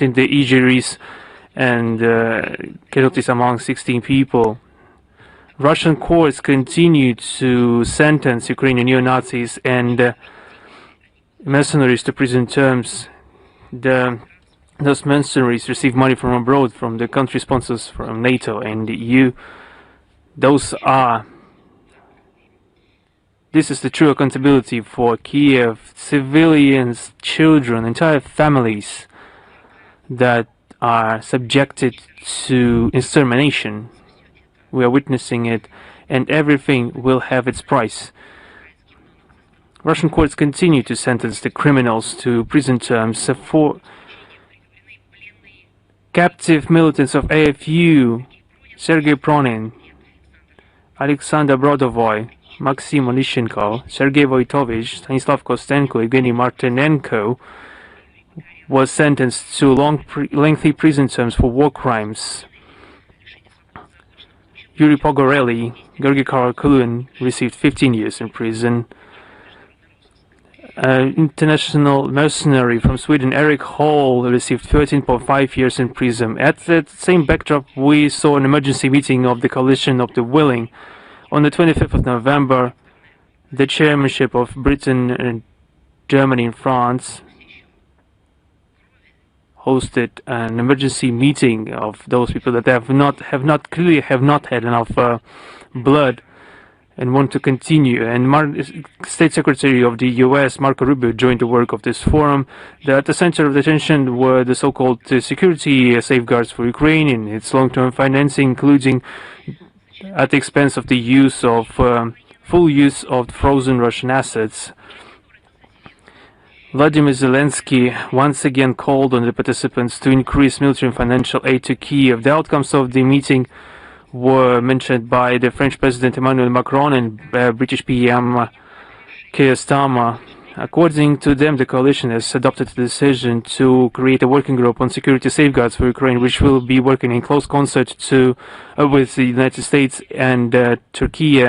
in the injuries and casualties among 16 people. Russian courts continue to sentence Ukrainian neo-Nazis and mercenaries to prison terms. Those mercenaries receive money from abroad, from the country sponsors, from NATO and the EU. This is the true accountability for Kiev, civilians, children, entire families that are subjected to extermination. We are witnessing it, and everything will have its price. Russian courts continue to sentence the criminals to prison terms for captive militants of AFU, Sergei Pronin, Alexander Brodovoy, Maxim Onishenko, Sergei Voitovich, Stanislav Kostenko, Evgeny Martinenko was sentenced to lengthy prison terms for war crimes. Yuri Pogorelli, Georgy Karakulin received 15 years in prison. International mercenary from Sweden, Eric Hall, received 13.5 years in prison. At the same backdrop, we saw an emergency meeting of the Coalition of the Willing. On the 25th of November, the chairmanship of Britain and Germany and France hosted an emergency meeting of those people that have not had enough blood and want to continue. And State Secretary of the US, Marco Rubio, joined the work of this forum. At the center of the attention were the so-called security safeguards for Ukraine and its long-term financing, including at the expense of the use of full use of frozen Russian assets. Vladimir Zelensky once again called on the participants to increase military and financial aid to Kiev. The outcomes of the meeting were mentioned by the French President Emmanuel Macron and British PM Keir Starmer. According to them, the coalition has adopted the decision to create a working group on security safeguards for Ukraine, which will be working in close concert with the United States and Turkey.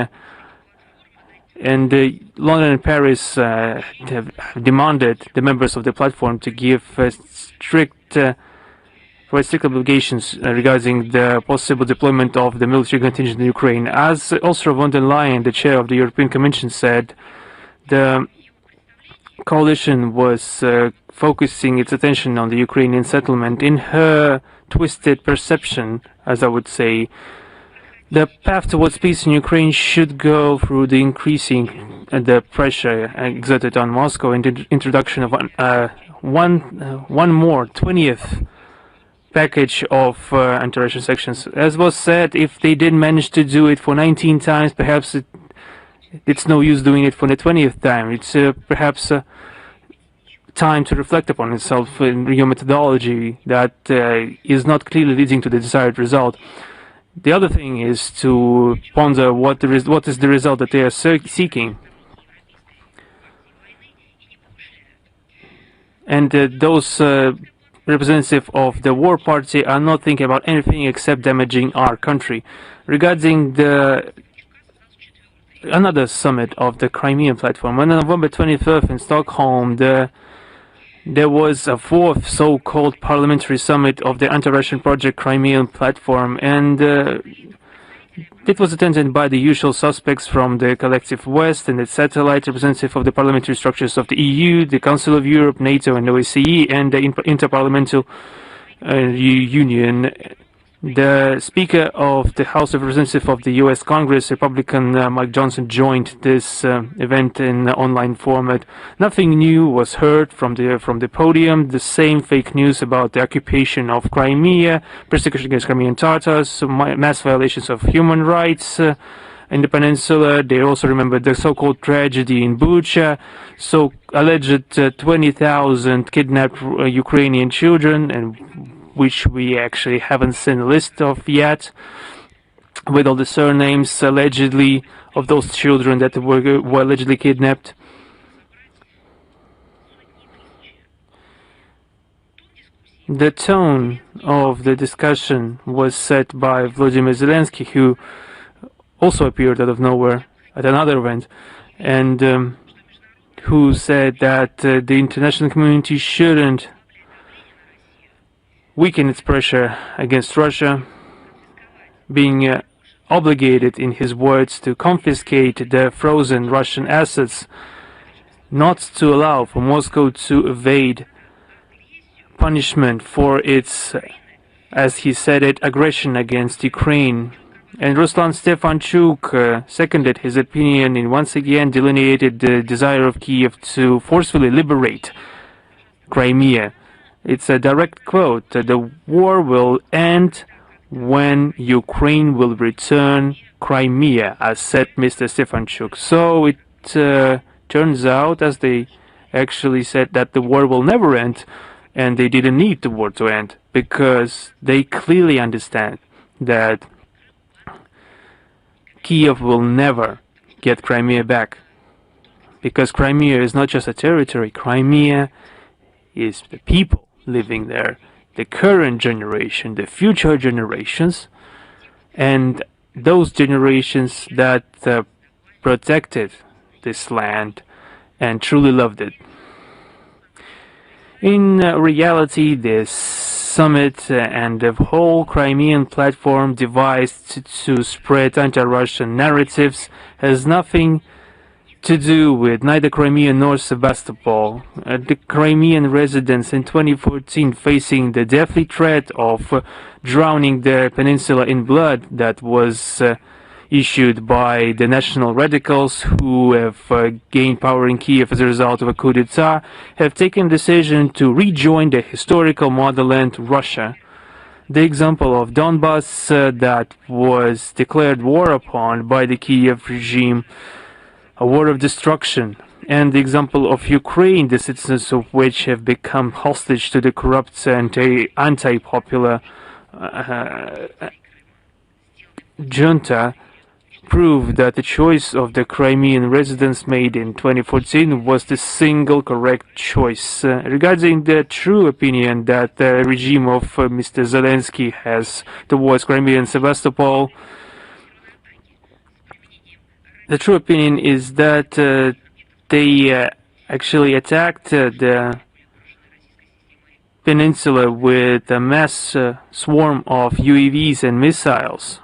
And London and Paris have demanded the members of the platform to give strict obligations regarding the possible deployment of the military contingent in Ukraine. As Ursula von der Leyen, the chair of the European Commission, said, the coalition was focusing its attention on the Ukrainian settlement. In her twisted perception, as I would say, the path towards peace in Ukraine should go through the increasing the pressure exerted on Moscow and the introduction of one more 20th package of anti-Russian sanctions. As was said, if they did manage to do it for 19 times, perhaps it's no use doing it for the 20th time. It's perhaps time to reflect upon itself in your methodology that is not clearly leading to the desired result. The other thing is to ponder what is the result that they are seeking. And those representatives of the war party are not thinking about anything except damaging our country. Regarding another summit of the Crimean platform, on November 23rd in Stockholm, there was a fourth so-called parliamentary summit of the anti-Russian project Crimean platform, and it was attended by the usual suspects from the collective West and its satellite representative of the parliamentary structures of the EU, the Council of Europe, NATO and OSCE, and the Interparliamental Union. The Speaker of the House of Representatives of the U.S. Congress, Republican Mike Johnson, joined this event in online format. Nothing new was heard from the podium. The same fake news about the occupation of Crimea, persecution against Crimean Tatars, mass violations of human rights in the peninsula. They also remembered the so-called tragedy in Bucha, alleged 20,000 kidnapped Ukrainian children, and which we actually haven't seen a list of yet, with all the surnames allegedly of those children that were allegedly kidnapped. The tone of the discussion was set by Vladimir Zelensky, who also appeared out of nowhere at another event, and who said that the international community shouldn't, weaken its pressure against Russia, being obligated, in his words, to confiscate the frozen Russian assets, not to allow for Moscow to evade punishment for its, as he said it, aggression against Ukraine. And Ruslan Stefanchuk seconded his opinion and once again delineated the desire of Kiev to forcefully liberate Crimea. It's a direct quote: "The war will end when Ukraine will return Crimea," as said Mr. Stefanchuk. So it turns out, as they actually said, that the war will never end, and they didn't need the war to end, because they clearly understand that Kiev will never get Crimea back. Because Crimea is not just a territory, Crimea is the people living there, the current generation, the future generations, and those generations that protected this land and truly loved it. In reality, this summit and the whole Crimean platform devised to spread anti-Russian narratives has nothing to do with neither Crimea nor Sevastopol. The Crimean residents in 2014 facing the deathly threat of drowning the peninsula in blood that was issued by the national radicals who have gained power in Kiev as a result of a coup d'etat, have taken the decision to rejoin the historical motherland Russia. The example of Donbass that was declared war upon by the Kiev regime, a war of destruction, and the example of Ukraine, the citizens of which have become hostage to the corrupt and anti-popular junta, proved that the choice of the Crimean residents made in 2014 was the single correct choice. Regarding the true opinion that the regime of Mr. Zelensky has towards Crimea and Sevastopol, the true opinion is that they actually attacked the peninsula with a mass swarm of UAVs and missiles.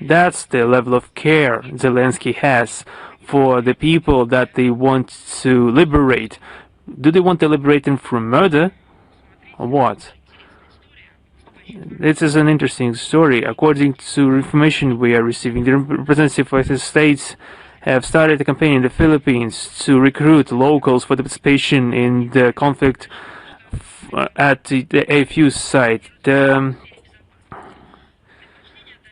That's the level of care Zelensky has for the people that they want to liberate. Do they want to liberate them from murder, or what? This is an interesting story. According to information we are receiving, the representative of the states have started a campaign in the Philippines to recruit locals for the participation in the conflict at the AFU site. The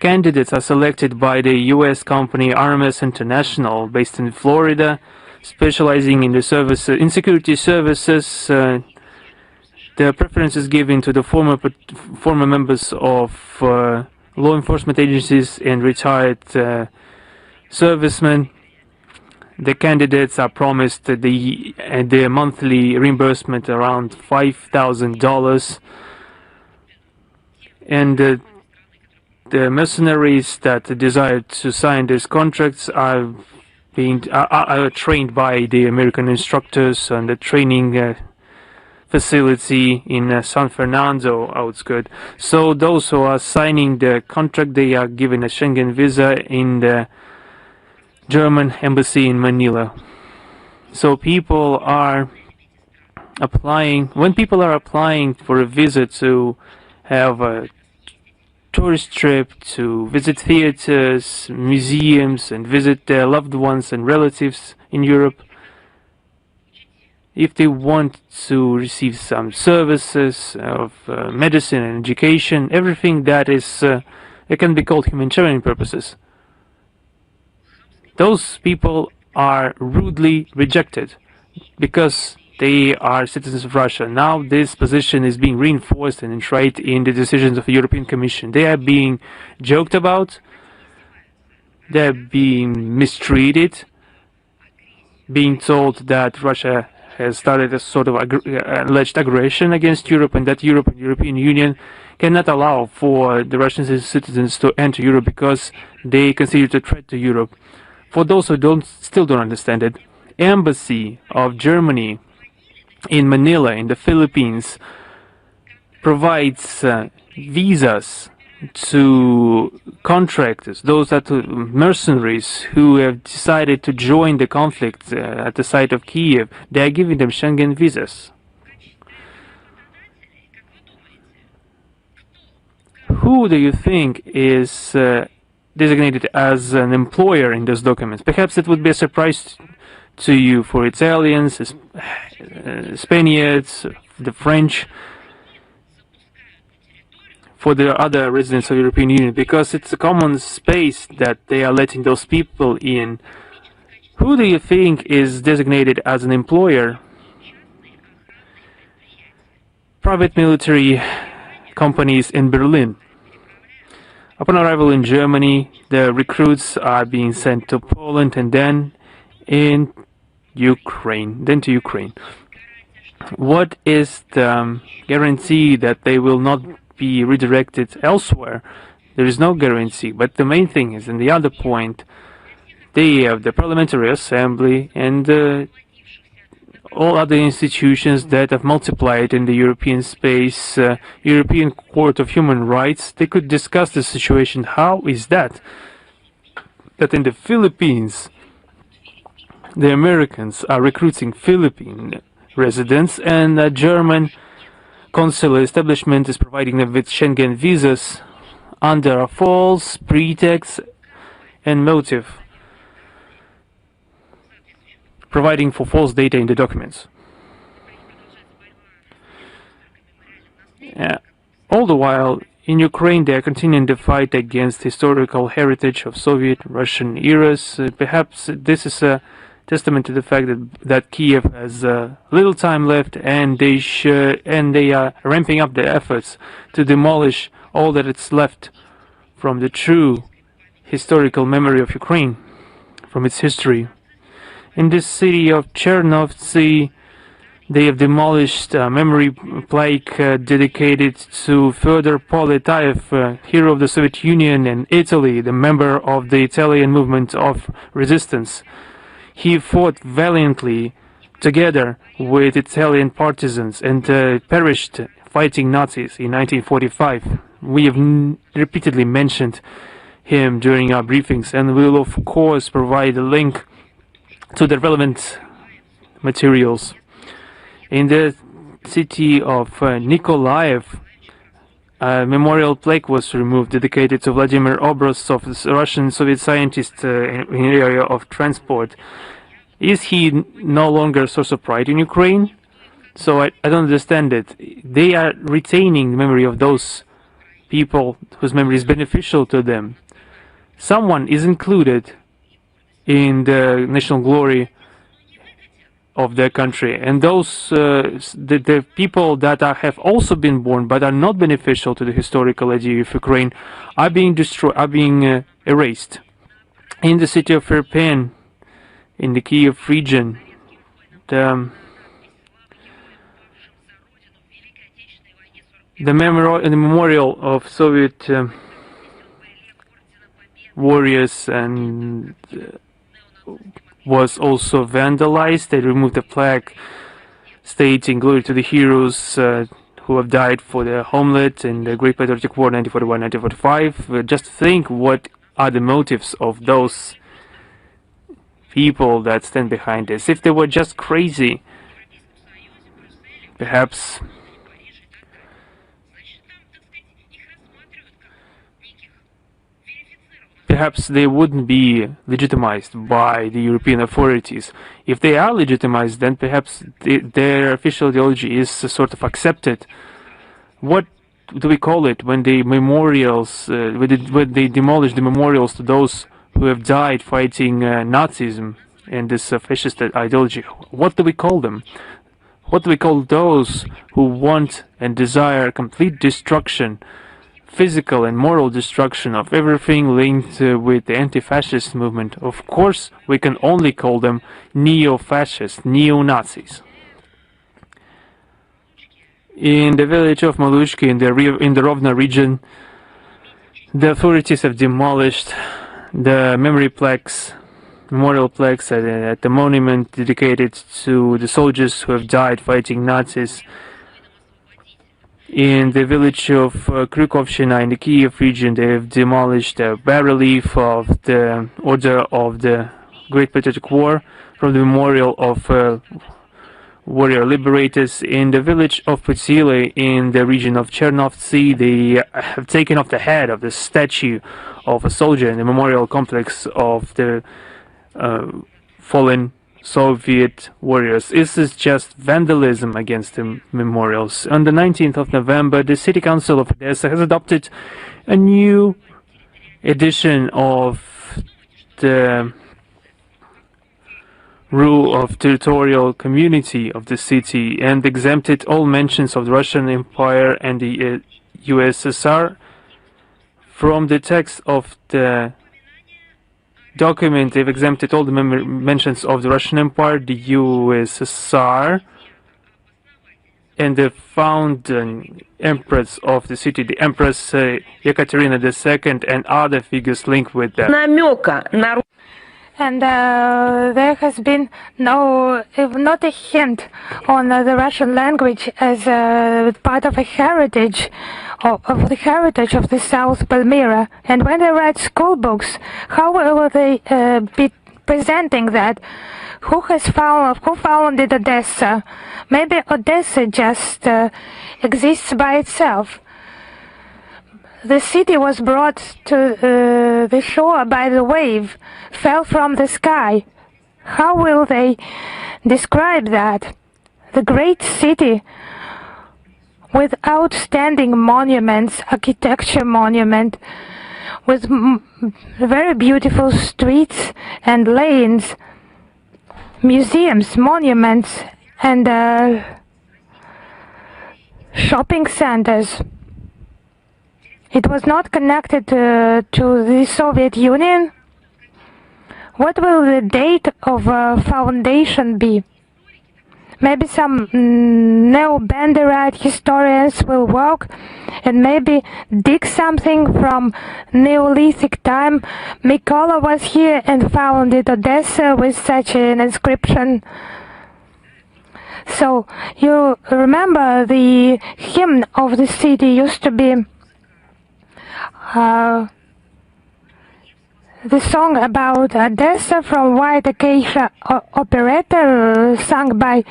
candidates are selected by the U.S. company RMS International, based in Florida, specializing in in security services. The preference is given to the former members of law enforcement agencies and retired servicemen. The candidates are promised the monthly reimbursement around $5,000, and the mercenaries that desire to sign these contracts are trained by the American instructors on the training facility in San Fernando outskirts. So those who are signing the contract, they are given a Schengen visa in the German embassy in Manila. So people are applying, when people are applying for a visa to have a tourist trip, to visit theaters, museums, and visit their loved ones and relatives in Europe, if they want to receive some services of medicine and education, everything that is, it can be called humanitarian purposes, those people are rudely rejected because they are citizens of Russia. Now this position is being reinforced and enshrined in the decisions of the European Commission. They are being joked about, they are being mistreated, being told that Russia has started a sort of alleged aggression against Europe, and that Europe and the European Union cannot allow for the Russian citizens to enter Europe because they consider it a threat to Europe. For those who still don't understand it, Embassy of Germany in Manila, in the Philippines, provides visas to contractors, those are mercenaries who have decided to join the conflict at the site of Kiev. They are giving them Schengen visas. Who do you think is designated as an employer in those documents? Perhaps it would be a surprise to you for Italians, Spaniards, the French, for the other residents of the European Union, because it's a common space that they are letting those people in. Who do you think is designated as an employer? Private military companies in Berlin. Upon arrival in Germany, the recruits are being sent to Poland and then to Ukraine. What is the guarantee that they will not be redirected elsewhere? There is no guarantee, but the main thing is, and the other point, they have the Parliamentary Assembly and all other institutions that have multiplied in the European space, European Court of Human Rights. They could discuss the situation. How is that in the Philippines the Americans are recruiting Philippine residents and a German consular establishment is providing them with Schengen visas under a false pretext and motive, providing for false data in the documents. All the while, in Ukraine, they are continuing the fight against historical heritage of Soviet Russian eras. Perhaps this is a testament to the fact that Kiev has little time left, and they are ramping up their efforts to demolish all that is left from the true historical memory of Ukraine, from its history. In the city of Chernovtsi, they have demolished a memory plaque dedicated to Fyodor Poletayev, hero of the Soviet Union and Italy, the member of the Italian movement of resistance. He fought valiantly together with Italian partisans and perished fighting Nazis in 1945. We have repeatedly mentioned him during our briefings, and we will of course provide a link to the relevant materials. In the city of Nikolaev, a memorial plaque was removed dedicated to Vladimir Obraztsov, a Russian Soviet scientist in the area of transport. Is he no longer a source of pride in Ukraine? So I don't understand it. They are retaining the memory of those people whose memory is beneficial to them. Someone is included in the national glory of their country, and those the people that have also been born but are not beneficial to the historical idea of Ukraine are being destroyed, are being erased. In the city of Irpin, in the Kiev region, the memorial of Soviet warriors and was also vandalized. They removed the plaque stating "Glory to the heroes who have died for their homeland in the Great Patriotic War 1941-1945. Just think what are the motives of those people that stand behind this. If they were just crazy, perhaps they wouldn't be legitimized by the European authorities. If they are legitimized, then perhaps their official ideology is sort of accepted. What do we call it when the memorials, when they demolish the memorials to those who have died fighting Nazism and this fascist ideology? What do we call them? What do we call those who want and desire complete destruction, physical and moral destruction of everything linked with the anti-fascist movement? Of course, we can only call them neo-fascists, neo-Nazis. In the village of Malushki in the Rovna region, the authorities have demolished the memorial plaques at the monument dedicated to the soldiers who have died fighting Nazis. In the village of Krykovshina in the Kiev region, they have demolished a bas-relief of the Order of the Great Patriotic War from the memorial of warrior liberators. In the village of Putsile in the region of Chernovtsi, they have taken off the head of the statue of a soldier in the memorial complex of the fallen Soviet warriors. This is just vandalism against the memorials. On the 19th of November, the City Council of Odessa has adopted a new edition of the rule of territorial community of the city and exempted all mentions of the Russian Empire and the USSR from the text of the document. They've exempted all the mentions of the Russian Empire, the USSR, and the founding empress of the city, the Empress Ekaterina II, and other figures linked with that. And there has been not a hint on the Russian language as part of a heritage, of the heritage of the South Palmyra. And when they write school books, how will they be presenting that? Who founded Odessa? Maybe Odessa just exists by itself. The city was brought to the shore by the wave, fell from the sky. How will they describe that? The great city with outstanding monuments, architecture monument, with very beautiful streets and lanes, museums, monuments, and shopping centers. It was not connected to the Soviet Union. What will the date of foundation be? Maybe some neo-Banderite historians will work and maybe dig something from Neolithic time. Mykola was here and founded Odessa with such an inscription. So you remember the hymn of the city used to be the song about Odessa from White Acacia operetta, sung by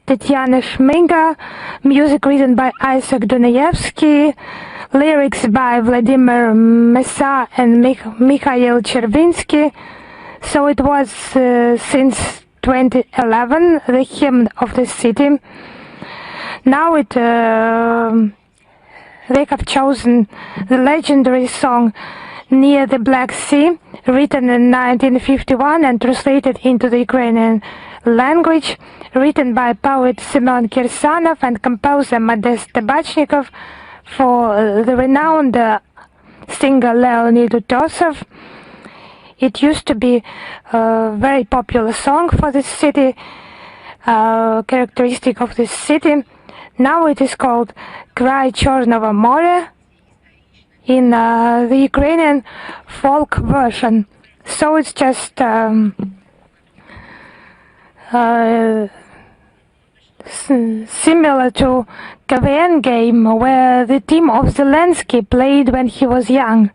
Tatiana Shminga, music written by Isaac Dunayevsky, lyrics by Vladimir Mesa and Mikhail Chervinsky. So it was since 2011 the hymn of the city. Now they have chosen the legendary song Near the Black Sea, written in 1951 and translated into the Ukrainian language, written by poet Semyon Kirsanov and composer Modest Tabachnikov for the renowned singer Leonid Utosov. It used to be a very popular song for this city, characteristic of this city. Now it is called Cry Chornovo More in the Ukrainian folk version. So it's just similar to KVN game where the team of Zelensky played when he was young.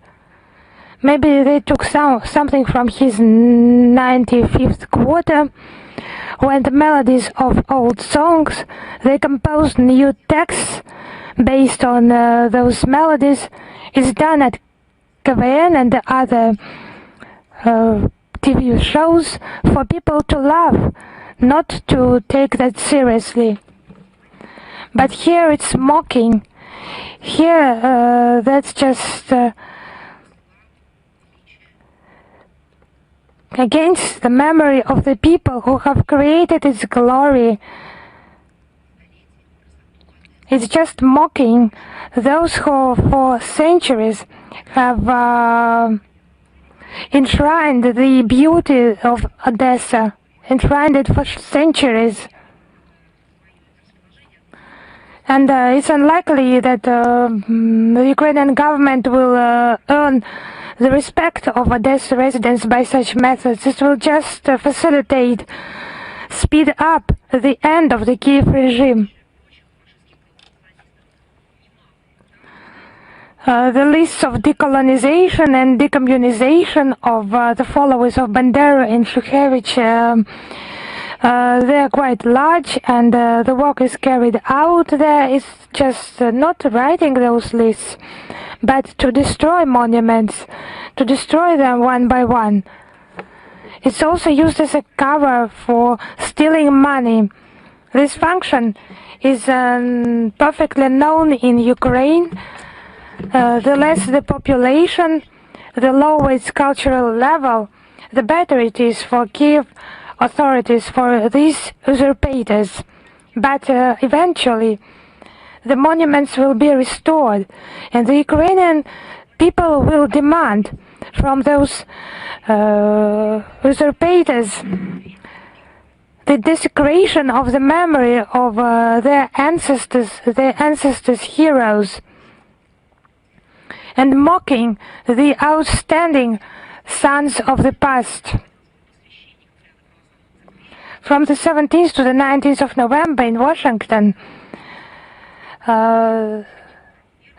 Maybe they took something from his 95th quarter. When the melodies of old songs, they composed new texts based on those melodies. It's done at KVN and the other TV shows for people to laugh, not to take that seriously. But here it's mocking. Here that's just against the memory of the people who have created its glory. It's just mocking those who for centuries have enshrined the beauty of Odessa, enshrined it for centuries. And it's unlikely that the Ukrainian government will earn the respect of Odessa residents by such methods. It will just facilitate, speed up the end of the Kiev regime. the lists of decolonization and decommunization of the followers of Bandera and Shukhevich, they are quite large, and the work is carried out there is just not writing those lists, but to destroy monuments, to destroy them one by one. It's also used as a cover for stealing money. This function is perfectly known in Ukraine. The less the population, the lower its cultural level, the better it is for Kiev authorities, for these usurpators. But eventually, the monuments will be restored, and the Ukrainian people will demand from those usurpators the desecration of the memory of their ancestors' heroes, and mocking the outstanding sons of the past. From the 17th to the 19th of November in Washington, there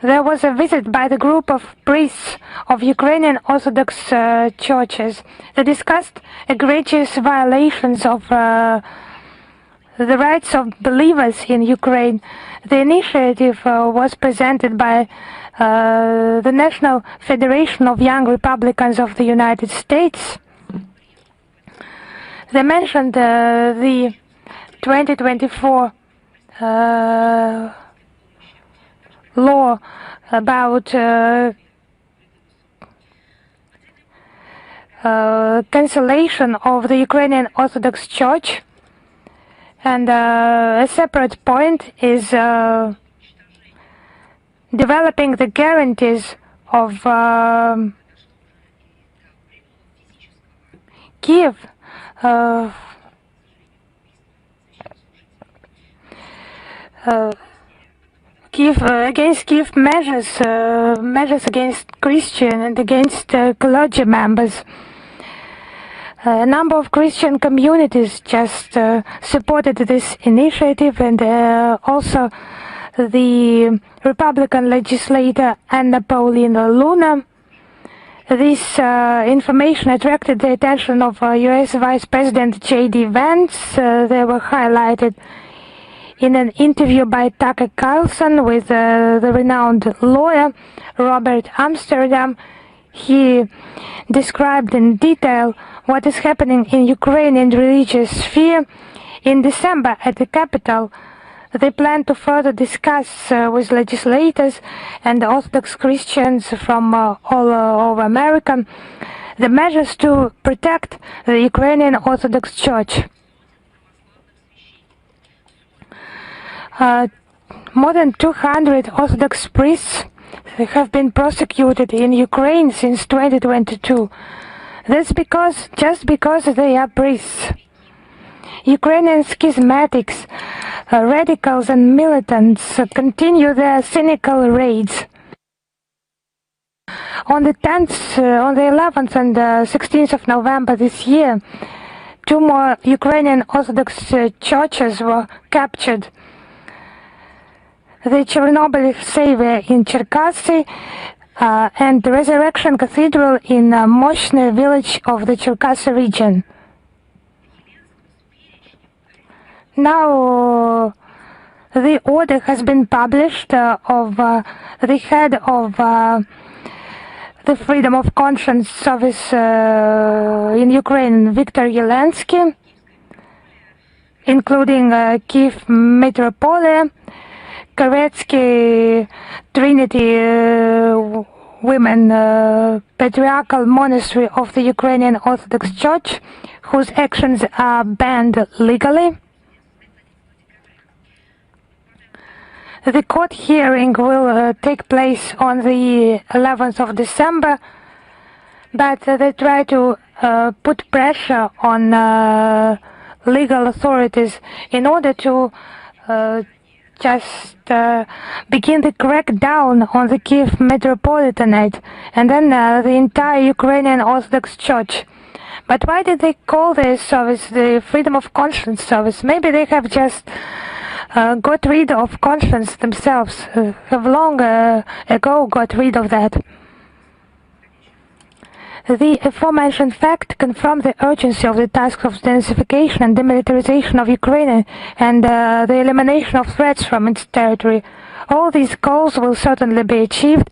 was a visit by the group of priests of Ukrainian Orthodox churches. They discussed egregious violations of the rights of believers in Ukraine. The initiative was presented by the National Federation of Young Republicans of the United States. They mentioned the 2024 law about cancellation of the Ukrainian Orthodox Church, and a separate point is developing the guarantees of Kiev against Kiev measures against Christian and against clergy members. A number of Christian communities just supported this initiative, and also the Republican legislator Anna Paulina Luna. This information attracted the attention of U.S. Vice President J.D. Vance. They were highlighted in an interview by Tucker Carlson with the renowned lawyer Robert Amsterdam. He described in detail what is happening in Ukrainian religious sphere. In December at the Capitol, they plan to further discuss with legislators and Orthodox Christians from all over America the measures to protect the Ukrainian Orthodox Church. More than 200 Orthodox priests have been prosecuted in Ukraine since 2022. That's just because they are priests. Ukrainian schismatics, radicals and militants continue their cynical raids. On the 11th and 16th of November this year, 2 more Ukrainian Orthodox churches were captured. The Chernobyl Savior in Cherkasy and the Resurrection Cathedral in Moshne village of the Cherkasy region. Now the order has been published of the head of the Freedom of Conscience Service in Ukraine, Viktor Yelensky, including Kiev Metropolia, Koretsky Trinity Women Patriarchal Monastery of the Ukrainian Orthodox Church, whose actions are banned legally. The court hearing will take place on the 11th of December, but they try to put pressure on legal authorities in order to just begin the crackdown on the Kiev Metropolitanate and then the entire Ukrainian Orthodox Church. But why did they call this service the Freedom of Conscience service? Maybe they have just got rid of conscience themselves, have long ago got rid of that. The aforementioned fact confirmed the urgency of the task of denazification and demilitarization of Ukraine and the elimination of threats from its territory. All these goals will certainly be achieved,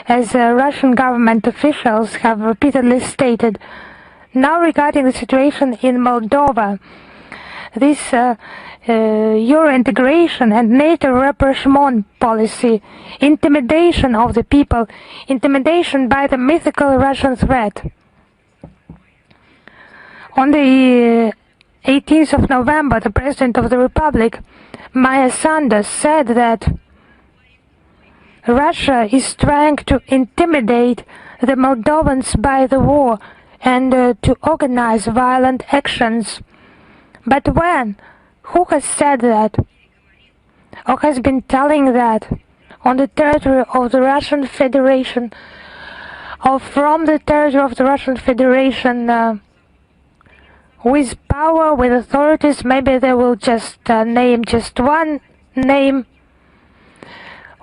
as Russian government officials have repeatedly stated. Now regarding the situation in Moldova, this Euro integration and NATO rapprochement policy, intimidation of the people, intimidation by the mythical Russian threat. On the 18th of November, the President of the Republic, Maya Sandu, said that Russia is trying to intimidate the Moldovans by the war and to organize violent actions. But when? Who has said that? Or has been telling that? On the territory of the Russian Federation, or from the territory of the Russian Federation, with power, with authorities, maybe they will just name just one name,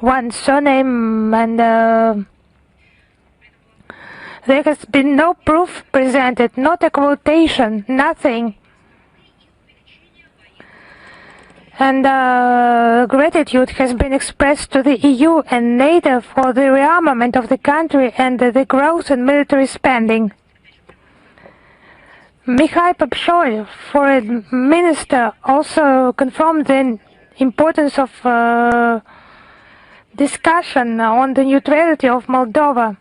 one surname, and there has been no proof presented, not a quotation, nothing. And gratitude has been expressed to the EU and NATO for the rearmament of the country and the growth in military spending. Mikhail Popshoy, foreign minister, also confirmed the importance of discussion on the neutrality of Moldova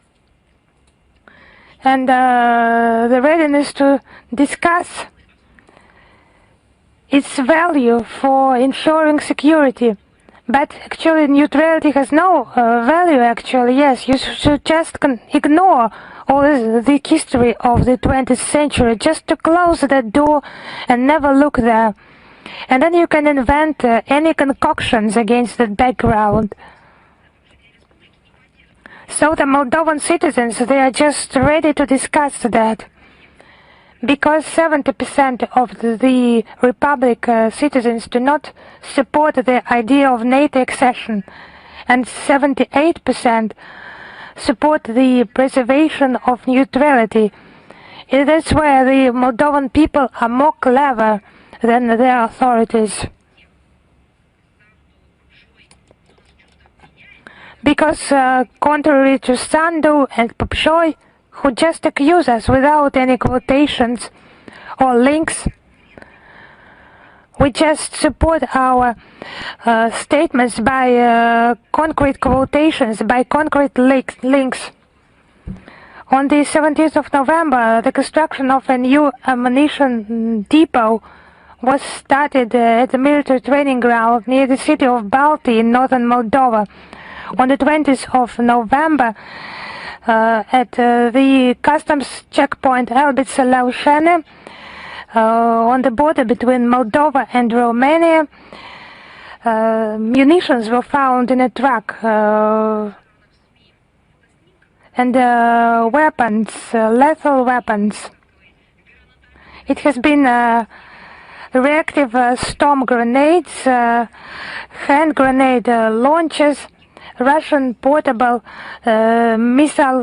and the readiness to discuss its value for ensuring security. But actually neutrality has no value actually, yes. You should just ignore all the history of the 20th century, just to close that door and never look there. And then you can invent any concoctions against that background. So the Moldovan citizens, they are just ready to discuss that. Because 70% of the Republic citizens do not support the idea of NATO accession, and 78% support the preservation of neutrality. That's where the Moldovan people are more clever than their authorities. Because contrary to Sandu and Popshoy, who just accuse us without any quotations or links, we just support our statements by concrete quotations, by concrete links. On the 17th of November, the construction of a new ammunition depot was started at the military training ground near the city of Balti in northern Moldova. On the 20th of November, at the customs checkpoint Elbice-Laushene, on the border between Moldova and Romania, munitions were found in a truck and weapons, lethal weapons. It has been reactive storm grenades, hand grenade launchers, Russian portable missile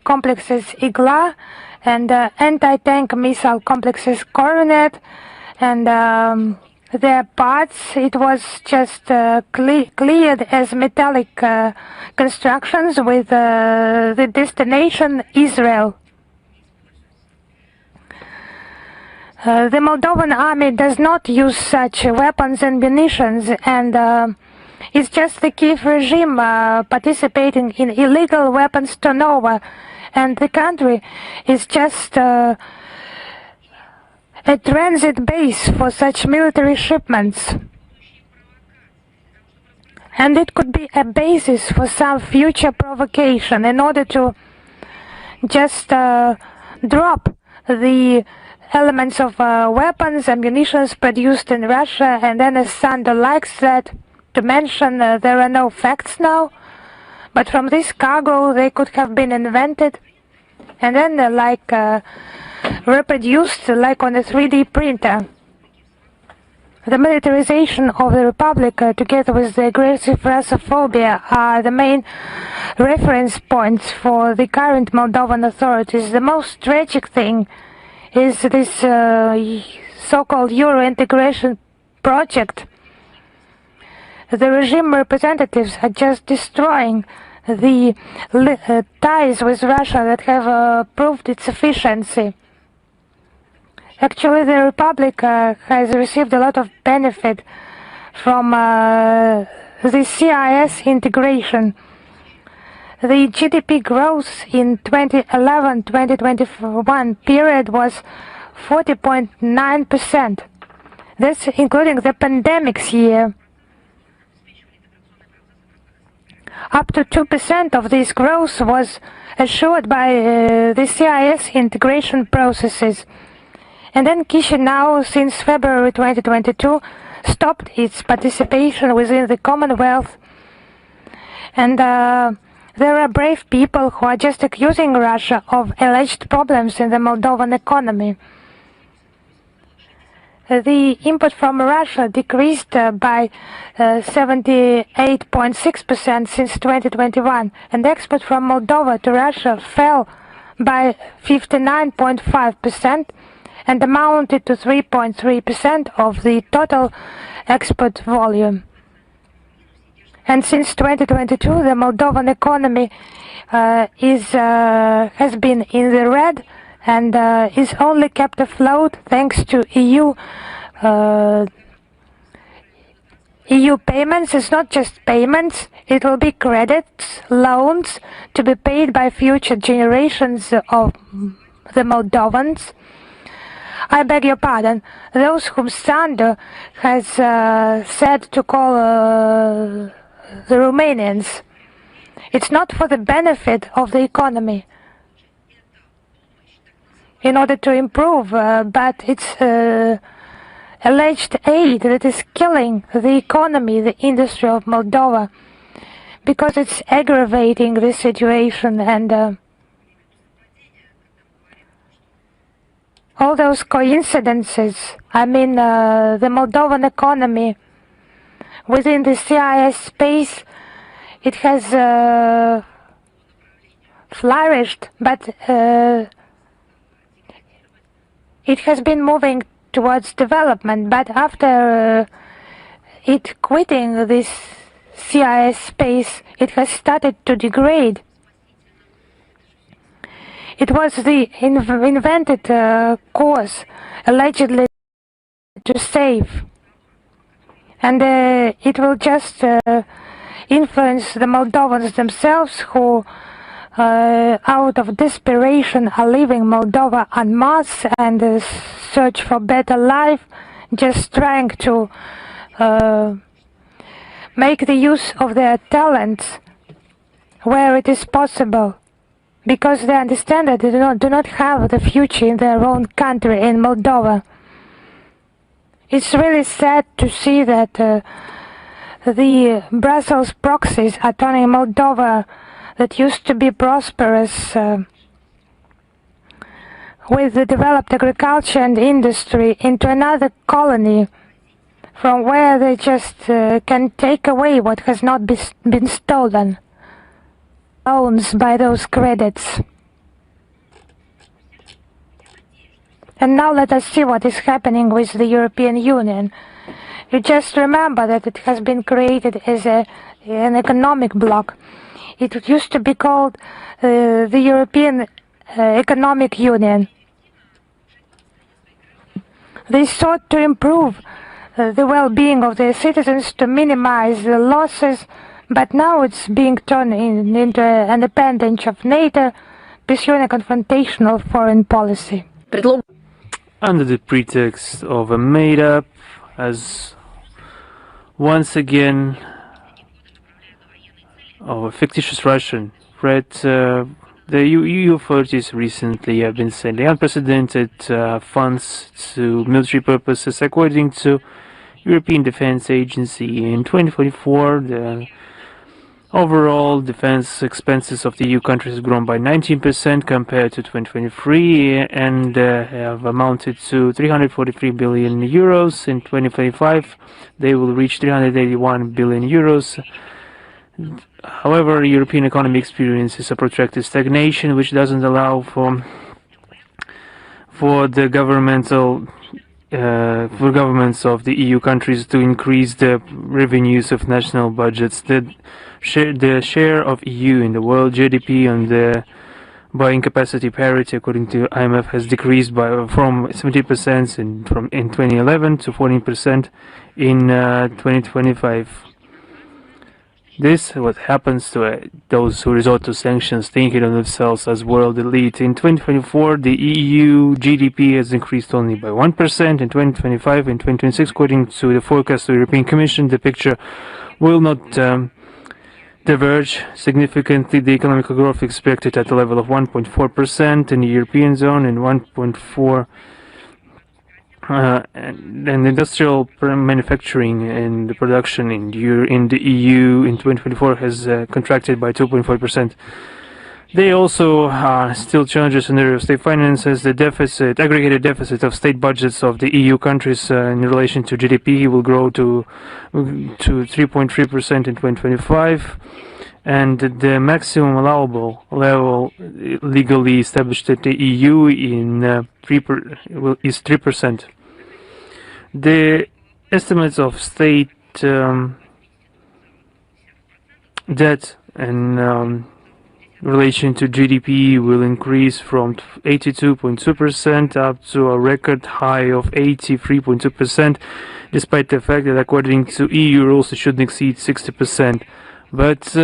complexes Igla, and anti-tank missile complexes Coronet, and their parts, it was just cleared as metallic constructions with the destination Israel. The Moldovan army does not use such weapons and munitions, and it's just the Kiev regime participating in illegal weapons turnover, and the country is just a transit base for such military shipments. And it could be a basis for some future provocation in order to just drop the elements of weapons and munitions produced in Russia, and then as Sandu likes that, to mention there are no facts now, but from this cargo they could have been invented and then reproduced like on a 3D printer. The militarization of the Republic, together with the aggressive Russophobia, are the main reference points for the current Moldovan authorities. The most tragic thing is this so-called Euro integration project. The regime representatives are just destroying the ties with Russia that have proved its efficiency. Actually, the Republic has received a lot of benefit from the CIS integration. The GDP growth in 2011-2021 period was 40.9%. That's including the pandemic's year. Up to 2% of this growth was assured by the CIS integration processes. And then Chisinau, since February 2022, stopped its participation within the Commonwealth. And there are brave people who are just accusing Russia of alleged problems in the Moldovan economy. The import from Russia decreased by 78.6% since 2021, and export from Moldova to Russia fell by 59.5%. And amounted to 3.3% of the total export volume. And since 2022, the Moldovan economy has been in the red and is only kept afloat thanks to EU payments. It's not just payments, it will be credits, loans to be paid by future generations of the Moldovans. I beg your pardon, those whom Sandu has said to call the Romanians. It's not for the benefit of the economy in order to improve, but it's alleged aid that is killing the economy, the industry of Moldova, because it's aggravating the situation and all those coincidences. I mean, the Moldovan economy within the CIS space, it has flourished, but it has been moving towards development. But after it quitting this CIS space, it has started to degrade. It was the invented course, allegedly to save. And it will just influence the Moldovans themselves who, out of desperation, are leaving Moldova en masse and search for better life, just trying to make the use of their talents where it is possible. Because they understand that they do not have the future in their own country, in Moldova. It's really sad to see that the Brussels proxies are turning Moldova, that used to be prosperous with the developed agriculture and industry, into another colony from where they just can take away what has not been stolen. Loans by those credits. And now let us see what is happening with the European Union. You just remember that it has been created as an economic bloc. It used to be called the European Economic Union. They sought to improve the well-being of their citizens, to minimize the losses, but now it's being turned into an appendage of NATO, pursuing a confrontational foreign policy. Under the pretext of a made-up, as once again, of a fictitious Russian threat, the EU authorities recently have been sending unprecedented funds to military purposes, according to European Defence Agency. In 2024, the Overall, defense expenses of the EU countries have grown by 19% compared to 2023 and have amounted to 343 billion euros. In 2025, they will reach 381 billion euros. However, the European economy experiences a protracted stagnation, which doesn't allow for the governments of the EU countries to increase the revenues of national budgets. The share of EU in the world GDP and the buying capacity parity, according to IMF, has decreased from 70% in 2011 to 14% in 2025. This is what happens to those who resort to sanctions, thinking of themselves as world elite. In 2024, the EU GDP has increased only by 1%. In 2025 and 2026, according to the forecast of the European Commission, the picture will not diverge significantly. The economic growth expected at the level of 1.4% in the European zone and 1.4%. And industrial manufacturing and the production in the EU in 2024 has contracted by 2.4%. They also are still challenges in the area of state finances. The aggregated deficit of state budgets of the EU countries in relation to GDP will grow to 3.3% in 2025. And the maximum allowable level legally established at the EU is 3%. The estimates of state debt in relation to GDP will increase from 82.2% up to a record high of 83.2%, despite the fact that according to EU rules it shouldn't exceed 60%. But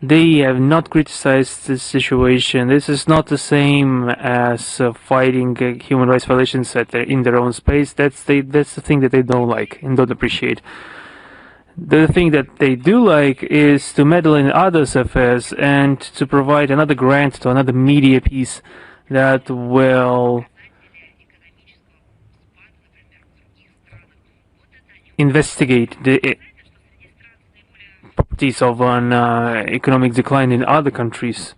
they have not criticized this situation. This is not the same as fighting human rights violations in their own space. That's the thing that they don't like and don't appreciate. The thing that they do like is to meddle in others' affairs and to provide another grant to another media piece that will investigate the properties of an economic decline in other countries.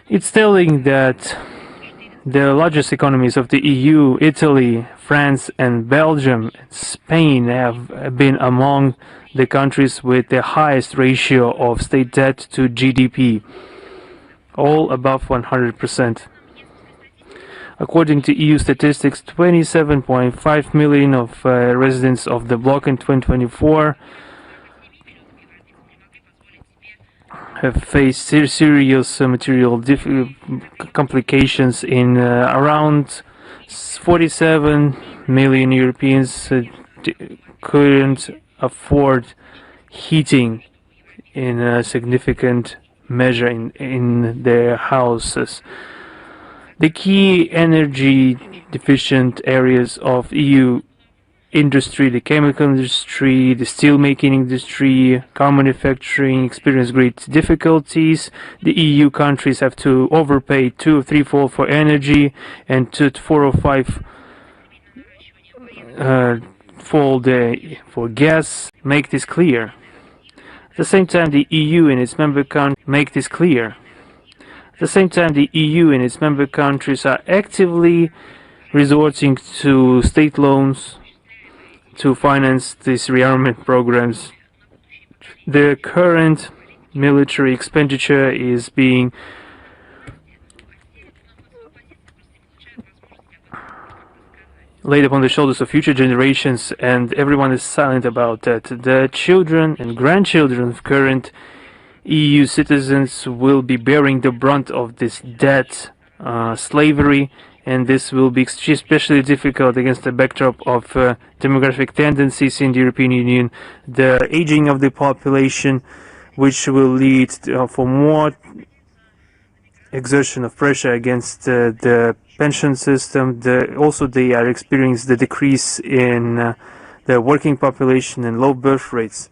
It's telling that the largest economies of the EU, Italy, France and Belgium and Spain, have been among the countries with the highest ratio of state debt to GDP, all above 100%. According to EU statistics, 27.5 million of residents of the bloc in 2024 have faced serious material complications. In around 47 million Europeans couldn't afford heating in a significant measure in their houses. The key energy deficient areas of EU industry, the chemical industry, the steel making industry, car manufacturing, experience great difficulties. The EU countries have to overpay 2 or 3-fold for energy and 4 or 5-fold for gas. Make this clear. At the same time, the EU and its member countries are actively resorting to state loans to finance these rearmament programs. The current military expenditure is being laid upon the shoulders of future generations, and everyone is silent about that. The children and grandchildren of current EU citizens will be bearing the brunt of this debt, slavery, and this will be especially difficult against the backdrop of demographic tendencies in the European Union, the aging of the population, which will lead for more exertion of pressure against the pension system. Also, they are experiencing the decrease in the working population and low birth rates.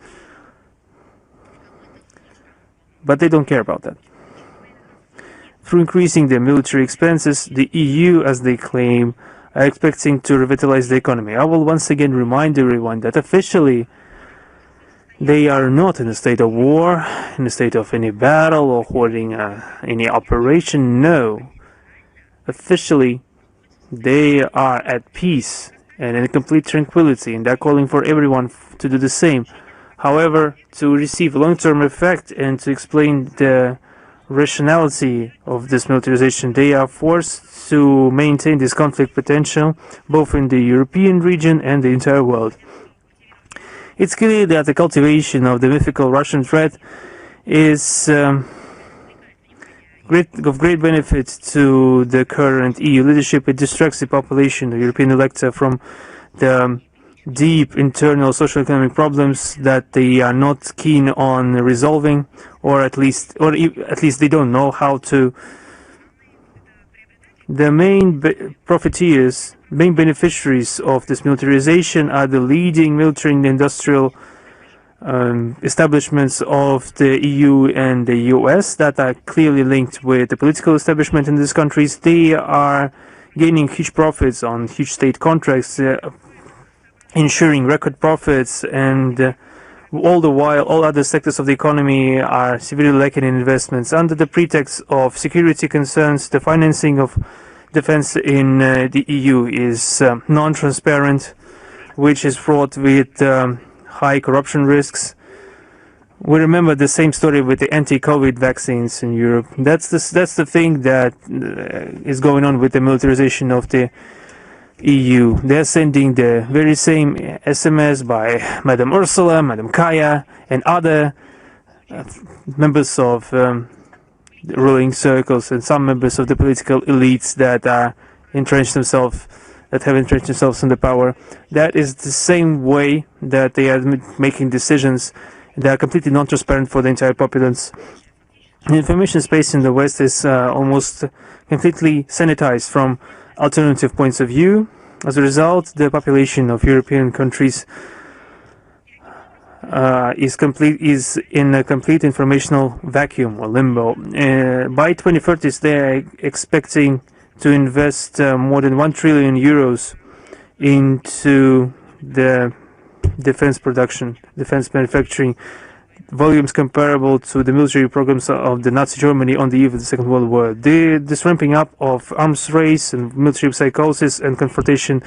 But they don't care about that. Through increasing their military expenses, the EU, as they claim, are expecting to revitalize the economy. I will once again remind everyone that officially They are not in a state of war, in a state of any battle or holding any operation. No. Officially, they are at peace and in complete tranquility, and they're calling for everyone to do the same. However, to receive long-term effect and to explain the rationality of this militarization, they are forced to maintain this conflict potential both in the European region and the entire world. It's clear that the cultivation of the mythical Russian threat is of great benefit to the current EU leadership. It distracts the population, the European electorate, from the deep internal social economic problems that they are not keen on resolving, or at least they don't know how to. The main profiteers, main beneficiaries of this militarization are the leading military and industrial establishments of the EU and the US that are clearly linked with the political establishment in these countries. They are gaining huge profits on huge state contracts, ensuring record profits, and all the while all other sectors of the economy are severely lacking in investments. Under the pretext of security concerns, the financing of defense in the EU is non-transparent, which is fraught with high corruption risks. We remember the same story with the anti-COVID vaccines in Europe. That's the thing that is going on with the militarization of the EU. They're sending the very same SMS by Madam Ursula, Madam Kaya, and other members of the ruling circles and some members of the political elites that have entrenched themselves in the power. That is the same way that they are making decisions. They are completely non-transparent for the entire populace. The information space in the West is almost completely sanitized from alternative points of view. As a result, the population of European countries is in a complete informational vacuum or limbo. By 2030, they are expecting to invest more than 1 trillion euros into the defense production, defense manufacturing, volumes comparable to the military programs of the Nazi Germany on the eve of the Second World War. This ramping up of arms race and military psychosis and confrontation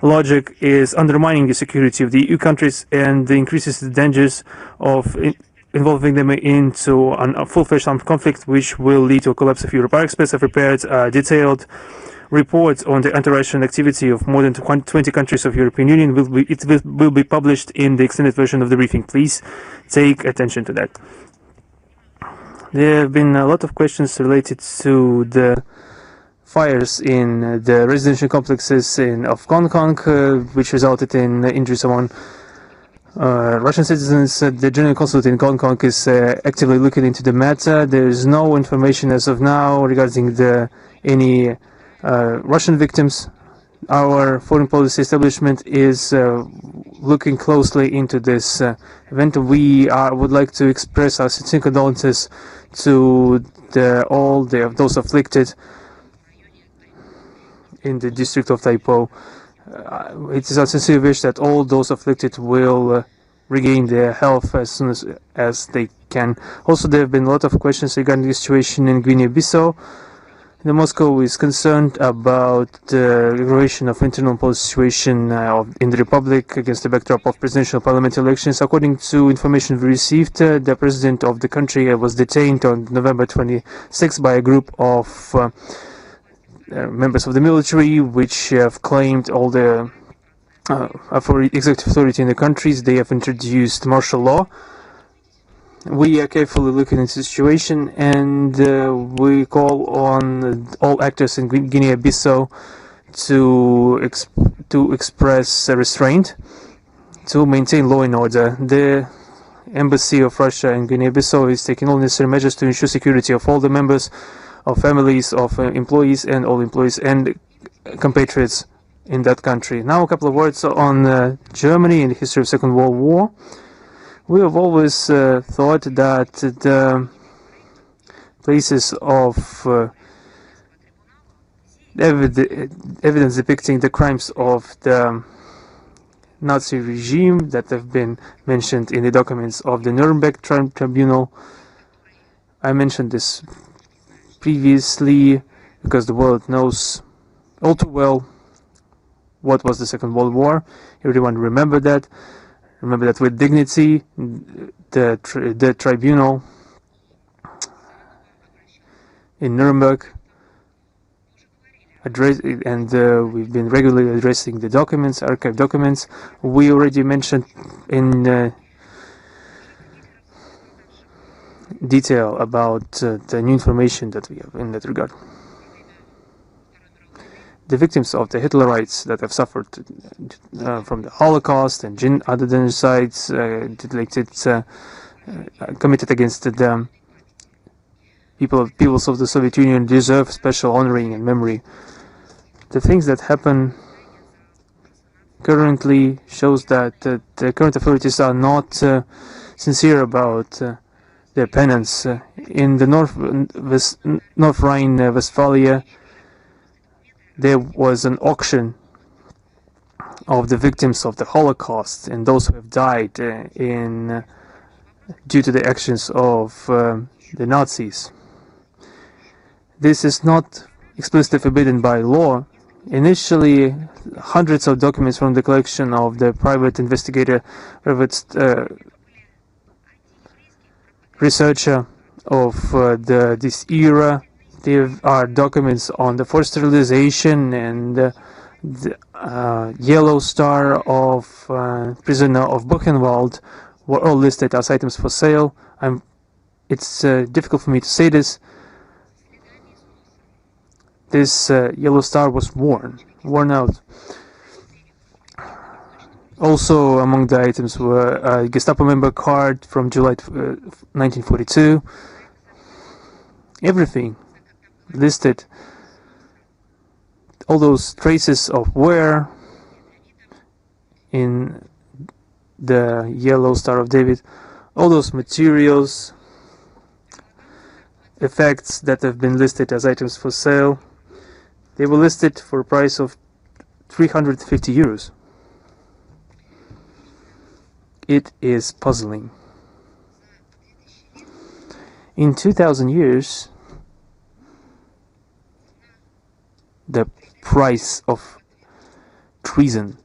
logic is undermining the security of the EU countries and increases the dangers of involving them into a full-fledged armed conflict, which will lead to a collapse of Europe. Our experts have prepared a detailed report on the anti-Russian activity of more than 20 countries of European Union. It will be published in the extended version of the briefing. Please take attention to that. There have been a lot of questions related to the fires in the residential complexes of Hong Kong, which resulted in injuries among Russian citizens. The General Consulate in Hong Kong is actively looking into the matter. There is no information as of now regarding any Russian victims. Our foreign policy establishment is looking closely into this event. We would like to express our sincere condolences to those afflicted in the district of Taipo. It is our sincere wish that all those afflicted will regain their health as soon as they can. Also, there have been a lot of questions regarding the situation in Guinea-Bissau. Moscow is concerned about the aggravation of internal policy situation in the Republic against the backdrop of presidential parliamentary elections. According to information we received, the president of the country was detained on November 26 by a group of members of the military, which have claimed all the executive authority in the countries. They have introduced martial law. We are carefully looking into the situation, and we call on all actors in Guinea-Bissau to express restraint, to maintain law and order. The Embassy of Russia in Guinea-Bissau is taking all necessary measures to ensure security of all the members, of families, of employees, and all employees and compatriots in that country. Now a couple of words on Germany and the history of Second World War. We have always thought that the places of evidence depicting the crimes of the Nazi regime that have been mentioned in the documents of the Nuremberg Tribunal. I mentioned this previously because the world knows all too well what was the Second World War. Everyone remember that with dignity. The tribunal in Nuremberg we've been regularly addressing the documents, archive documents. We already mentioned in detail about the new information that we have in that regard. The victims of the Hitlerites that have suffered from the Holocaust and other genocides committed against the peoples of the Soviet Union deserve special honoring and memory. The things that happen currently shows that the current authorities are not sincere about their penance. In the North Rhine-Westphalia, there was an auction of the victims of the Holocaust and those who have died due to the actions of the Nazis. This is not explicitly forbidden by law. Initially, hundreds of documents from the collection of the private investigator, researcher of this era. There are documents on the forced sterilization and the yellow star of prisoner of Buchenwald were all listed as items for sale. It's difficult for me to say this. This yellow star was worn out. Also among the items were a Gestapo member card from July 1942. Everything listed, all those traces of wear in the yellow Star of David, all those materials, effects that have been listed as items for sale, they were listed for a price of 350 euros. It is puzzling. In 2000 years, the price of treason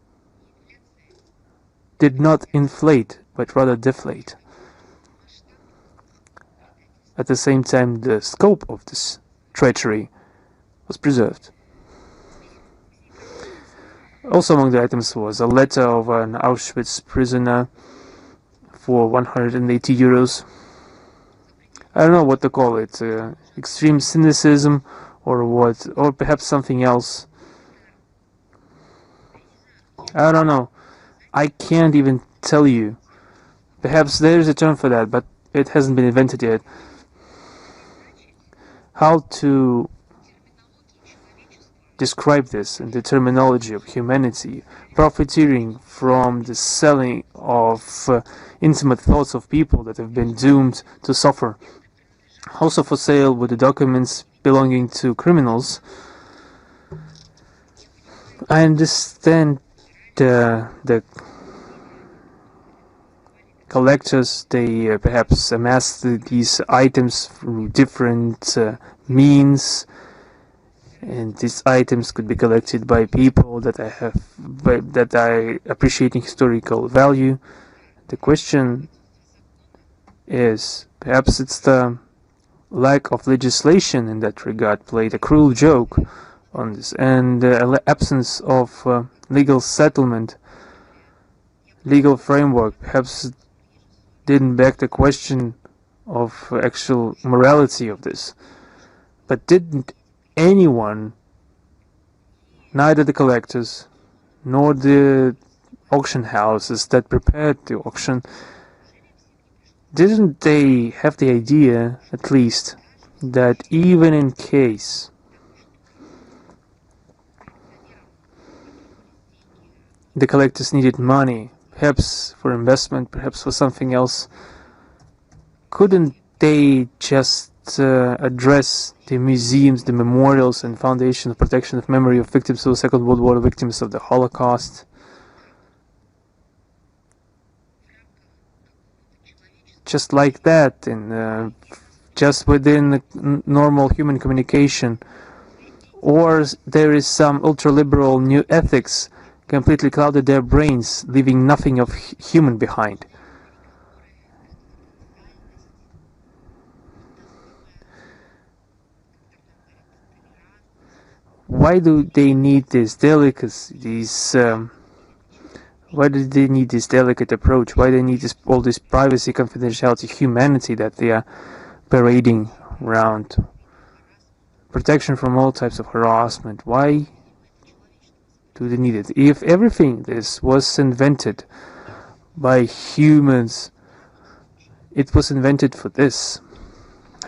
did not inflate, but rather deflate. At the same time, the scope of this treachery was preserved. Also among the items was a letter of an Auschwitz prisoner for 180 euros. I don't know what to call it, extreme cynicism or what, or perhaps something else. I don't know. I can't even tell you. Perhaps there is a term for that, but it hasn't been invented yet. How to describe this in the terminology of humanity, profiteering from the selling of intimate thoughts of people that have been doomed to suffer. Also for sale were the documents belonging to criminals. I understand the collectors, they perhaps amassed these items through different means, and these items could be collected by people that I appreciate in historical value. The question is, perhaps it's the lack of legislation in that regard played a cruel joke on this, and the absence of legal settlement, legal framework, perhaps didn't beg the question of actual morality of this. But didn't anyone, neither the collectors nor the auction houses that prepared the auction, didn't they have the idea, at least, that even in case the collectors needed money, perhaps for investment, perhaps for something else, couldn't they just address the museums, the memorials and foundations of protection of memory of victims of the Second World War, victims of the Holocaust? just like that, and just within normal human communication, or there is some ultra-liberal new ethics completely clouded their brains, leaving nothing of human behind. Why do they need this why do they need this delicate approach? Why do they need all this privacy, confidentiality, humanity that they are parading around? Protection from all types of harassment. Why do they need it? If everything this was invented by humans, it was invented for this.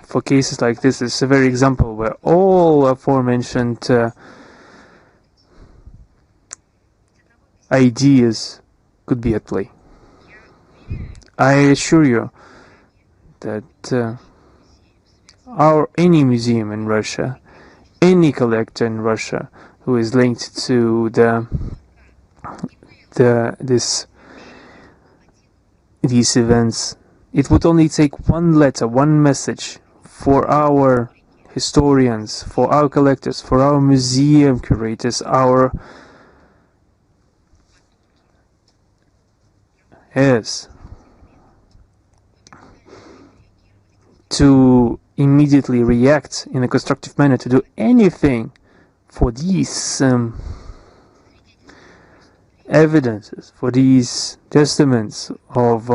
For cases like this, it's a very example where all aforementioned ideas could be at play. I assure you that any museum in Russia, any collector in Russia who is linked to these events, it would only take one letter, one message for our historians, for our collectors, for our museum curators, to immediately react in a constructive manner, to do anything for these evidences, for these testaments of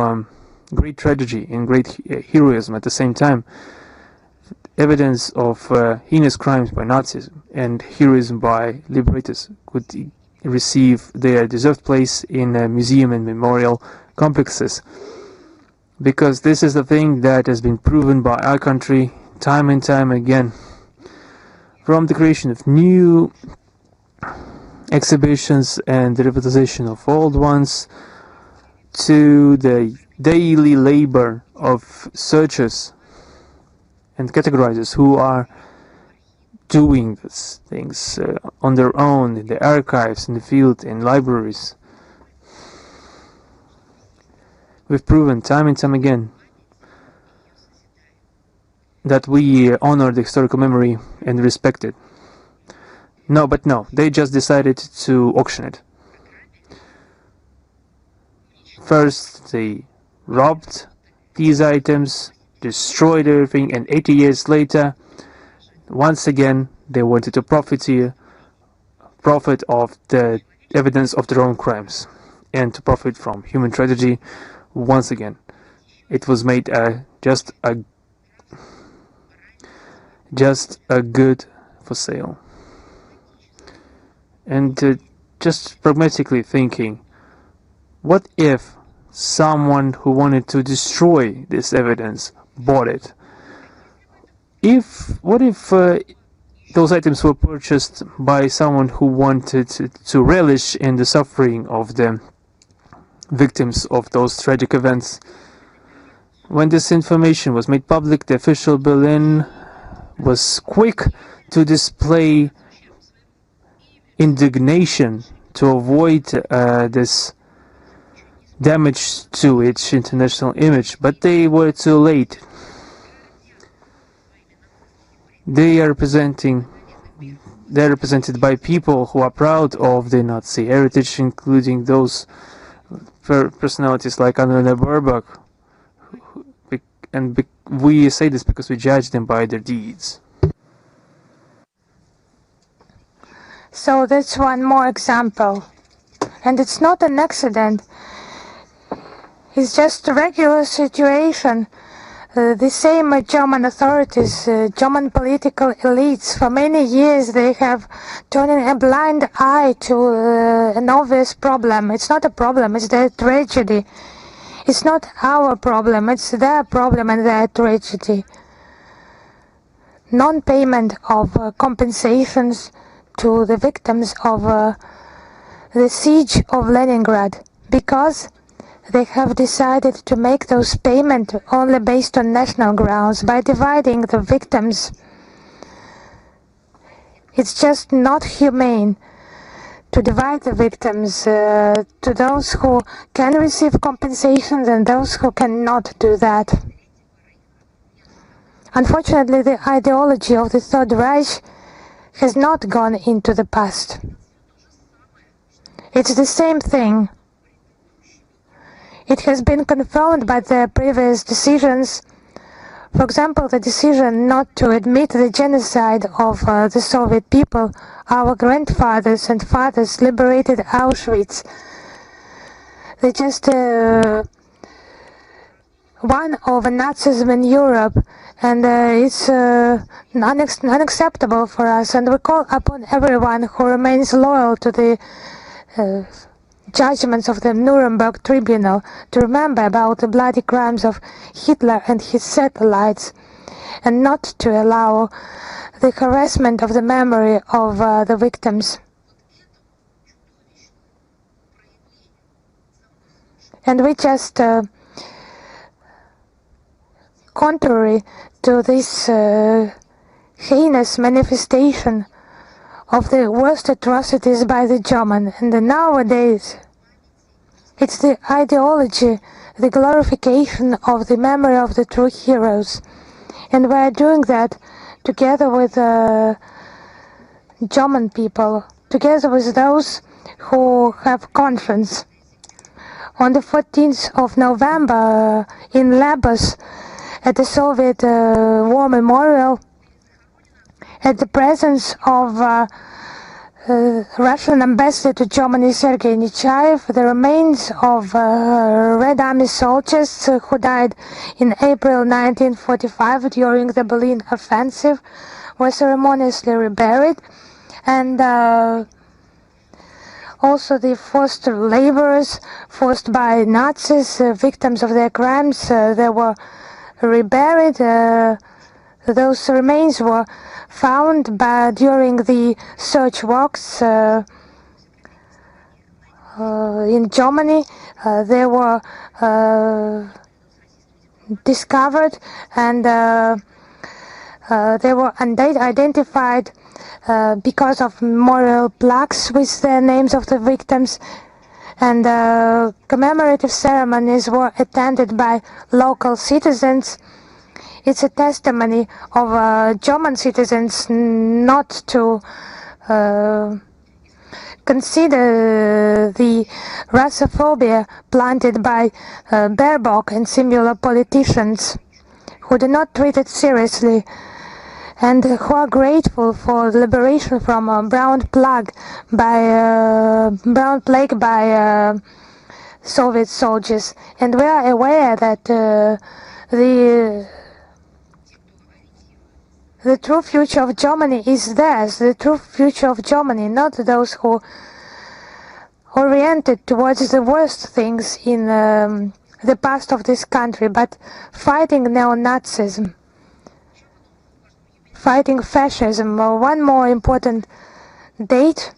great tragedy and great heroism at the same time, evidence of heinous crimes by Nazis and heroism by liberators could receive their deserved place in museum and memorial complexes. Because this is the thing that has been proven by our country time and time again. From the creation of new exhibitions and the revitalization of old ones, to the daily labor of searchers and categorizers who are doing these things on their own, in the archives, in the field, in libraries. We've proven time and time again that we honor the historical memory and respect it. No, they just decided to auction it. First, they robbed these items, destroyed everything, and 80 years later, once again, they wanted to profit of the evidence of their own crimes and to profit from human tragedy. Once again, it was made just a good for sale. And just pragmatically thinking, what if someone who wanted to destroy this evidence bought it? What if those items were purchased by someone who wanted to relish in the suffering of the victims of those tragic events? When this information was made public, the official Berlin was quick to display indignation to avoid this damage to its international image, but they were too late. They're represented by people who are proud of the Nazi heritage, including those personalities like Annalena Baerbock, and we say this because we judge them by their deeds. So that's one more example. And it's not an accident. It's just a regular situation. The same German authorities, German political elites, for many years they have turned a blind eye to an obvious problem. It's not a problem, it's their tragedy. It's not our problem, it's their problem and their tragedy. Non-payment of compensations to the victims of the siege of Leningrad, because they have decided to make those payments only based on national grounds by dividing the victims. It's just not humane to divide the victims to those who can receive compensations and those who cannot do that. Unfortunately, the ideology of the Third Reich has not gone into the past. It's the same thing. It has been confirmed by the previous decisions. For example, the decision not to admit the genocide of the Soviet people. Our grandfathers and fathers liberated Auschwitz. They just won over Nazism in Europe, and it's unacceptable for us. And we call upon everyone who remains loyal to the judgments of the Nuremberg Tribunal to remember about the bloody crimes of Hitler and his satellites, and not to allow the harassment of the memory of the victims. And we just, contrary to this heinous manifestation of the worst atrocities by the German, and nowadays it's the ideology, the glorification of the memory of the true heroes. And we are doing that together with German people, together with those who have conscience. On the 14th of November in Labos, at the Soviet War Memorial, at the presence of Russian ambassador to Germany, Sergei Nechayev, the remains of Red Army soldiers who died in April 1945 during the Berlin offensive were ceremoniously reburied, and also the forced laborers, forced by Nazis, victims of their crimes, they were reburied. Those remains were found during the search works in Germany. They were discovered, and they were identified because of memorial plaques with the names of the victims, and commemorative ceremonies were attended by local citizens. It's a testimony of German citizens not to consider the Russophobia planted by Baerbock and similar politicians who do not treat it seriously, and who are grateful for liberation from brown plague by Soviet soldiers. And we are aware that the true future of Germany is theirs, the true future of Germany, not those who oriented towards the worst things in the past of this country, but fighting neo-Nazism, fighting fascism. One more important date,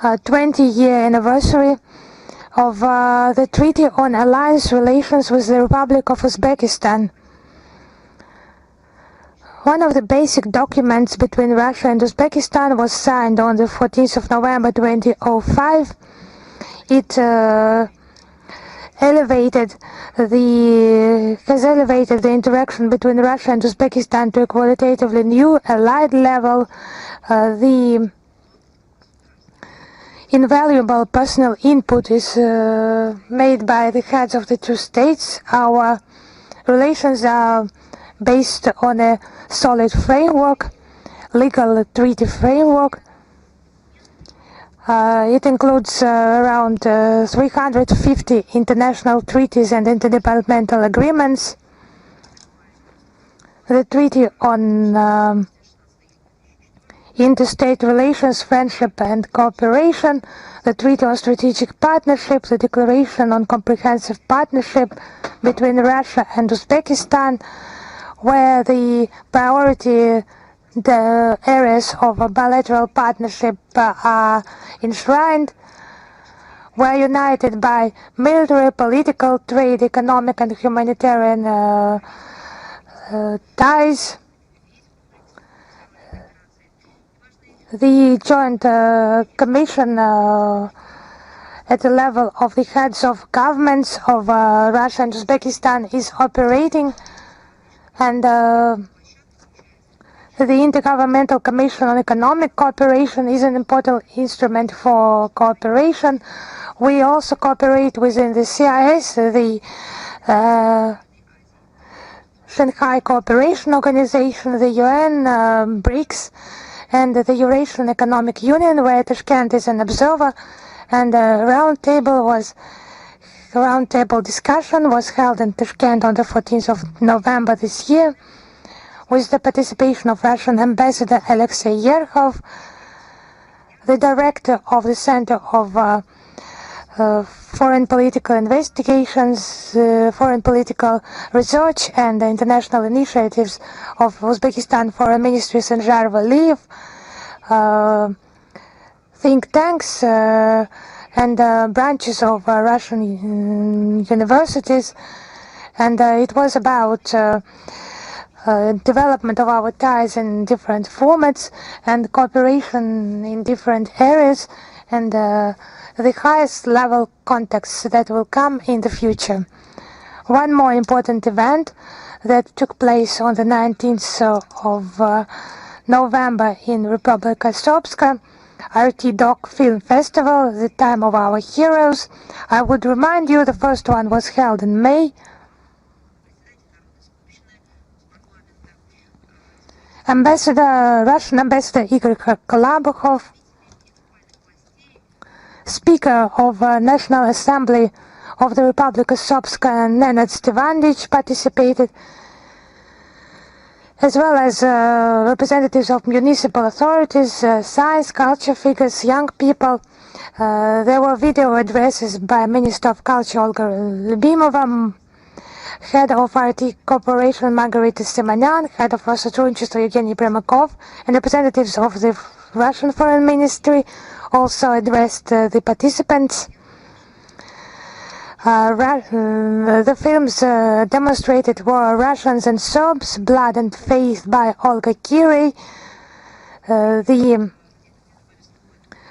20-year anniversary of the Treaty on Alliance Relations with the Republic of Uzbekistan. One of the basic documents between Russia and Uzbekistan was signed on the 14th of November 2005. It has elevated the interaction between Russia and Uzbekistan to a qualitatively new allied level. The invaluable personal input is made by the heads of the two states. Our relations are based on a solid framework, legal treaty framework. It includes around 350 international treaties and interdepartmental agreements. The Treaty on Interstate Relations, Friendship and Cooperation, the Treaty on Strategic Partnership, the Declaration on Comprehensive Partnership between Russia and Uzbekistan, where the areas of bilateral partnership are enshrined. We are united by military, political, trade, economic and humanitarian ties. The joint commission at the level of the heads of governments of Russia and Uzbekistan is operating, and the Intergovernmental Commission on Economic Cooperation is an important instrument for cooperation. We also cooperate within the CIS, the Shanghai Cooperation Organization, the UN, BRICS, and the Eurasian Economic Union, where Tashkent is an observer. And a roundtable discussion was held in Tashkent on the 14th of November this year, with the participation of Russian Ambassador Alexei Yerhov, the director of the Center of Foreign Political Investigations, Foreign Political Research and International Initiatives of Uzbekistan Foreign Ministry Sanjar Valiyev, think tanks and branches of Russian universities, and it was about development of our ties in different formats and cooperation in different areas, and the highest level contacts that will come in the future. One more important event that took place on the 19th of November in Republika Srpska, RT Doc Film Festival, the Time of Our Heroes. I would remind you the first one was held in May. Russian Ambassador Igor Kolabukhov, Speaker of National Assembly of the Republic of Srpska, Nenad Stevandich, participated, as well as representatives of municipal authorities, science, culture figures, young people. There were video addresses by Minister of Culture Olga Lyubimova, Head of RT Corporation Margarita Simonyan, Head of Rosotrudnichestvo Evgeny Primakov, and representatives of the Russian Foreign Ministry also addressed the participants. The films demonstrated war, Russians and Serbs, Blood and Faith by Olga Kiray. The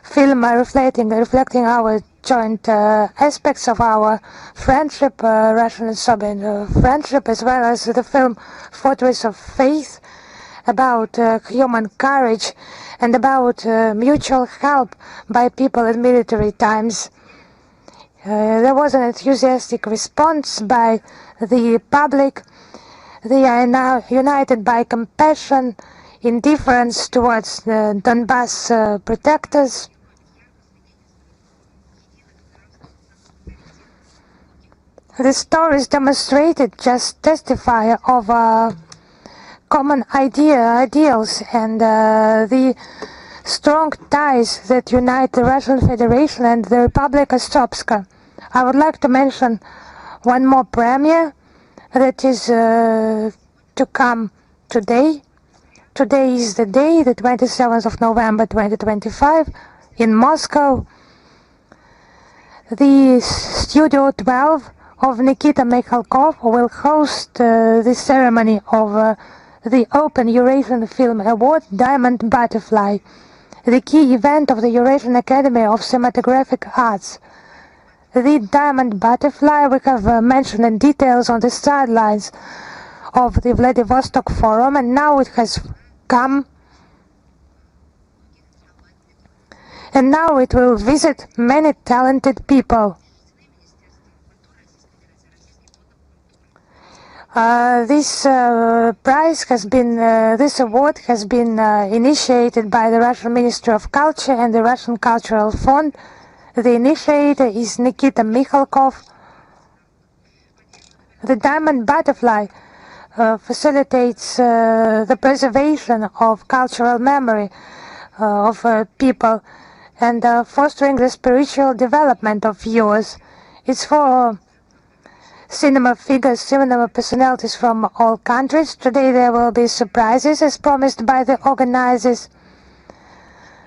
film reflecting our joint aspects of our friendship, Russian and Serbian friendship, as well as the film Fortress of Faith, about human courage and about mutual help by people in military times. There was an enthusiastic response by the public. They are now united by compassion, indifference towards the Donbass protectors. The stories demonstrated just testify of common ideals and the strong ties that unite the Russian Federation and the Republic of Srpska. I would like to mention one more premiere that is to come today. Today is the day, the 27th of November 2025, in Moscow. The Studio 12 of Nikita Mikhalkov will host the ceremony of the Open Eurasian Film Award Diamond Butterfly, the key event of the Eurasian Academy of Cinematographic Arts. The Diamond Butterfly we have mentioned in details on the sidelines of the Vladivostok Forum, and now it has come, and now it will visit many talented people. This prize has been, this award has been initiated by the Russian Ministry of Culture and the Russian Cultural Fund. The initiator is Nikita Mikhalkov. The Diamond Butterfly facilitates the preservation of cultural memory of people and fostering the spiritual development of viewers. It's for cinema figures, cinema personalities from all countries. Today there will be surprises as promised by the organizers.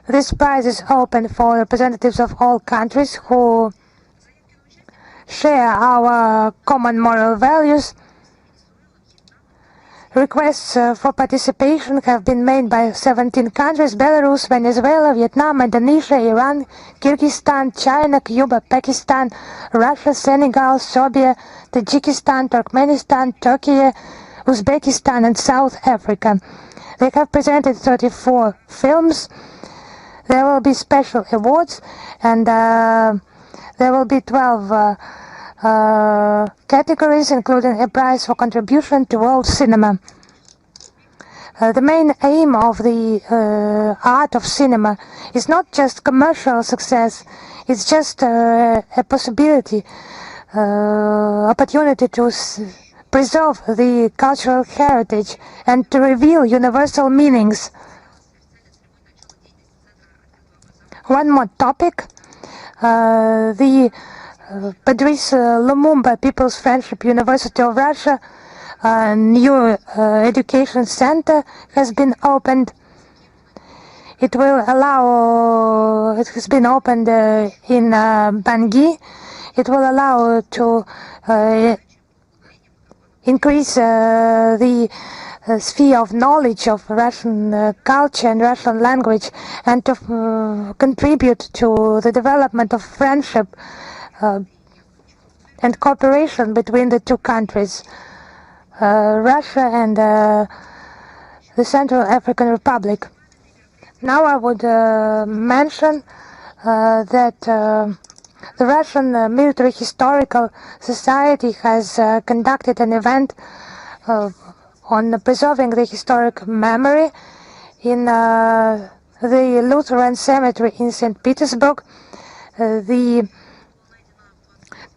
This prize is open for representatives of all countries who share our common moral values. Requests for participation have been made by 17 countries: Belarus, Venezuela, Vietnam, Indonesia, Iran, Kyrgyzstan, China, Cuba, Pakistan, Russia, Senegal, Serbia, Tajikistan, Turkmenistan, Turkey, Uzbekistan, and South Africa. They have presented 34 films. There will be special awards, and there will be 12 categories, including a prize for contribution to world cinema. The main aim of the art of cinema is not just commercial success, it's just a possibility, opportunity to preserve the cultural heritage and to reveal universal meanings. One more topic, the Patrice Lumumba People's Friendship University of Russia new education center has been opened. It will allow, it has been opened in Bangui. It will allow to increase the sphere of knowledge of Russian culture and Russian language, and to contribute to the development of friendship and cooperation between the two countries, Russia and the Central African Republic. Now I would mention that the Russian Military Historical Society has conducted an event on preserving the historic memory in the Lutheran Cemetery in St. Petersburg. The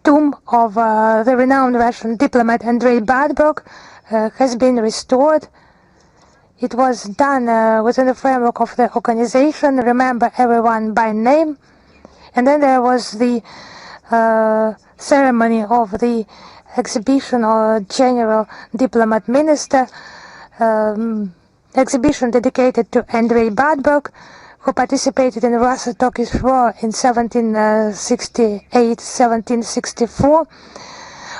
tomb of the renowned Russian diplomat Andrei Badberg has been restored. It was done within the framework of the organization Remember Everyone by Name. And then there was the ceremony of the exhibition or General Diplomat Minister, exhibition dedicated to Andrei Badberg, who participated in the Russo-Turkish War in 1768-1764,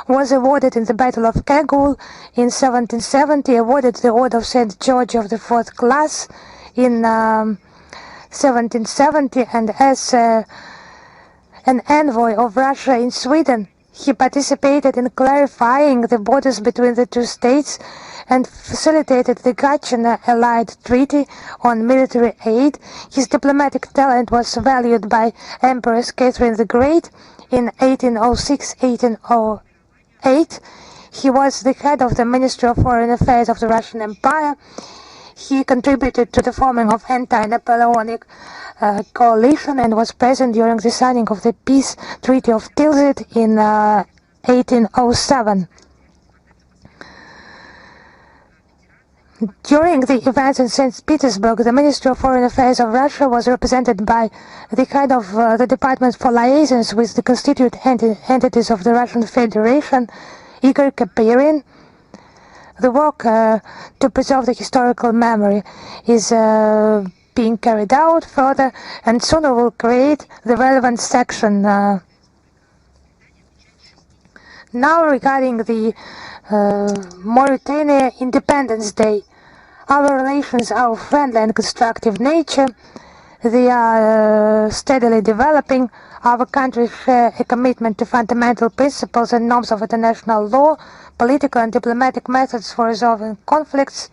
was awarded in the Battle of Kagul in 1770, awarded the Order of St. George of the Fourth Class in 1770, and as an envoy of Russia in Sweden, he participated in clarifying the borders between the two states and facilitated the Gatchina Allied Treaty on military aid. His diplomatic talent was valued by Empress Catherine the Great in 1806-1808. He was the head of the Ministry of Foreign Affairs of the Russian Empire. He contributed to the forming of anti-Napoleonic coalition and was present during the signing of the Peace Treaty of Tilsit in 1807. During the events in St. Petersburg, the Ministry of Foreign Affairs of Russia was represented by the head of the Department for Liaisons with the constituent entities of the Russian Federation, Igor Kapirin. The work to preserve the historical memory is being carried out further, and soon we will create the relevant section. Now regarding the Mauritania Independence Day, our relations are of friendly and constructive nature. They are steadily developing. Our countries share a commitment to fundamental principles and norms of international law, political and diplomatic methods for resolving conflicts,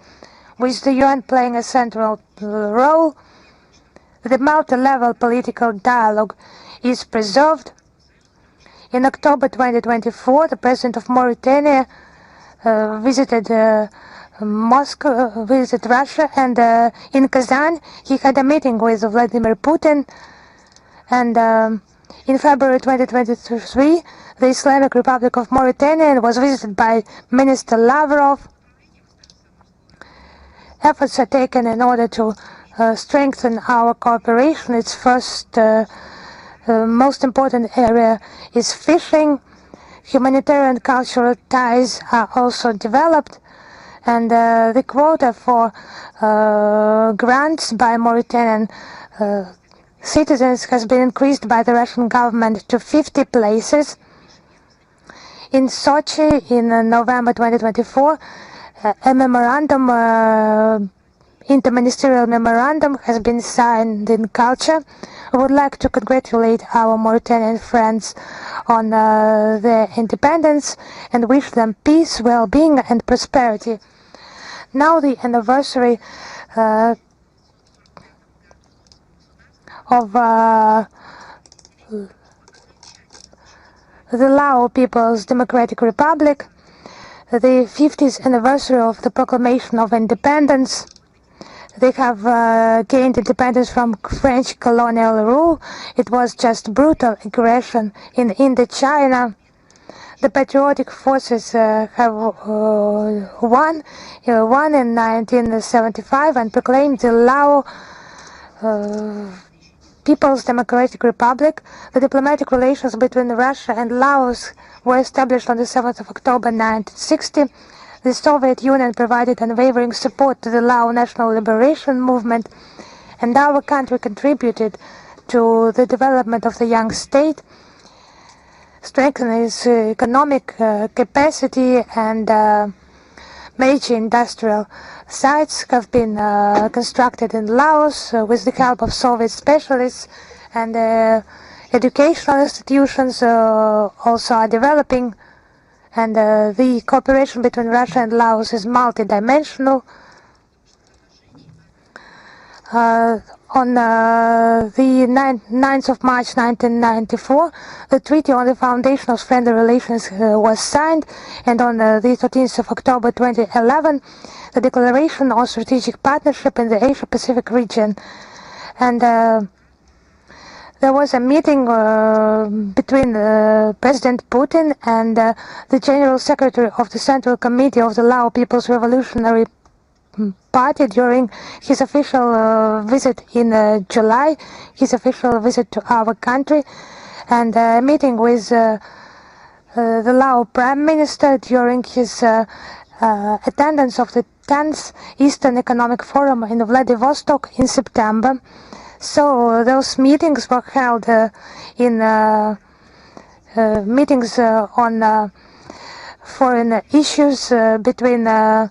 with the UN playing a central role. The multi-level political dialogue is preserved. In October 2024, the President of Mauritania visited Moscow, visited Russia, and in Kazan he had a meeting with Vladimir Putin. And in February 2023, the Islamic Republic of Mauritania was visited by Minister Lavrov. Efforts are taken in order to strengthen our cooperation. Its first most important area is fishing. Humanitarian cultural ties are also developed, and the quota for grants by Mauritanian citizens has been increased by the Russian government to 50 places. In Sochi, in November 2024, A memorandum, interministerial memorandum has been signed in culture. I would like to congratulate our Mauritanian friends on their independence and wish them peace, well-being and prosperity. Now the anniversary of the Lao People's Democratic Republic, the 50th anniversary of the proclamation of independence. They have gained independence from French colonial rule. It was just brutal aggression in Indochina. The patriotic forces have won in 1975 and proclaimed the Lao People's Democratic Republic. The diplomatic relations between Russia and Laos were established on the 7th of October 1960. The Soviet Union provided unwavering support to the Lao National Liberation Movement, and our country contributed to the development of the young state, strengthening its economic capacity, and major industrial sites have been constructed in Laos with the help of Soviet specialists, and educational institutions also are developing, and the cooperation between Russia and Laos is multidimensional. On the 9th of March 1994, the Treaty on the Foundation of Friendly Relations was signed, and on the 13th of October 2011, the Declaration on Strategic Partnership in the Asia-Pacific region. And there was a meeting between President Putin and the General Secretary of the Central Committee of the Lao People's Revolutionary Party during his official visit in July, his official visit to our country, and a meeting with the Lao Prime Minister during his attendance of the 10th Eastern Economic Forum in Vladivostok in September. So those meetings were held in meetings on foreign issues between the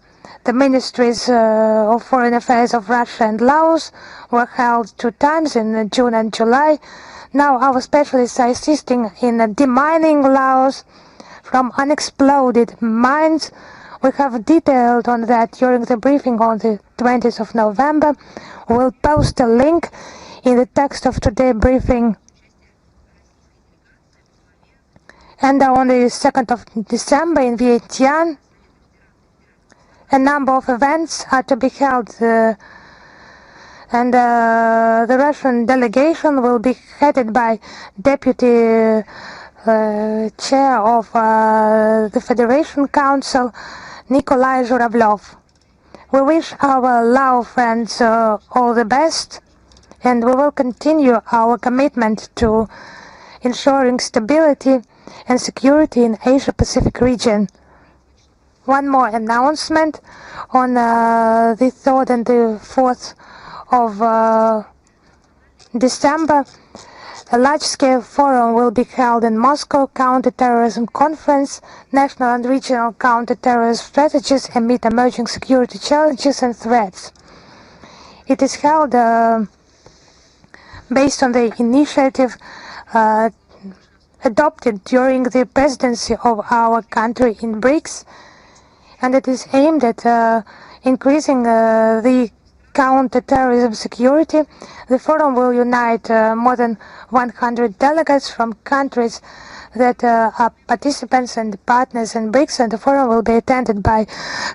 ministries of foreign affairs of Russia and Laos were held 2 times in June and July. Now our specialists are assisting in demining Laos from unexploded mines. We have detailed on that during the briefing on the 20th of November. We'll post a link in the text of today's briefing. And on the 2nd of December in Vientiane, a number of events are to be held, and the Russian delegation will be headed by Deputy Chair of the Federation Council, Nikolai Zhuravlev. We wish our Lao friends all the best, and we will continue our commitment to ensuring stability and security in Asia-Pacific region. One more announcement. On the 3rd and the 4th of December, a large-scale forum will be held in Moscow, Counter-Terrorism Conference, National and Regional Counter-Terrorism Strategies Amid Emerging Security Challenges and Threats. It is held based on the initiative adopted during the presidency of our country in BRICS, and it is aimed at increasing the counter-terrorism security. The forum will unite more than 100 delegates from countries that are participants and partners in BRICS, and the forum will be attended by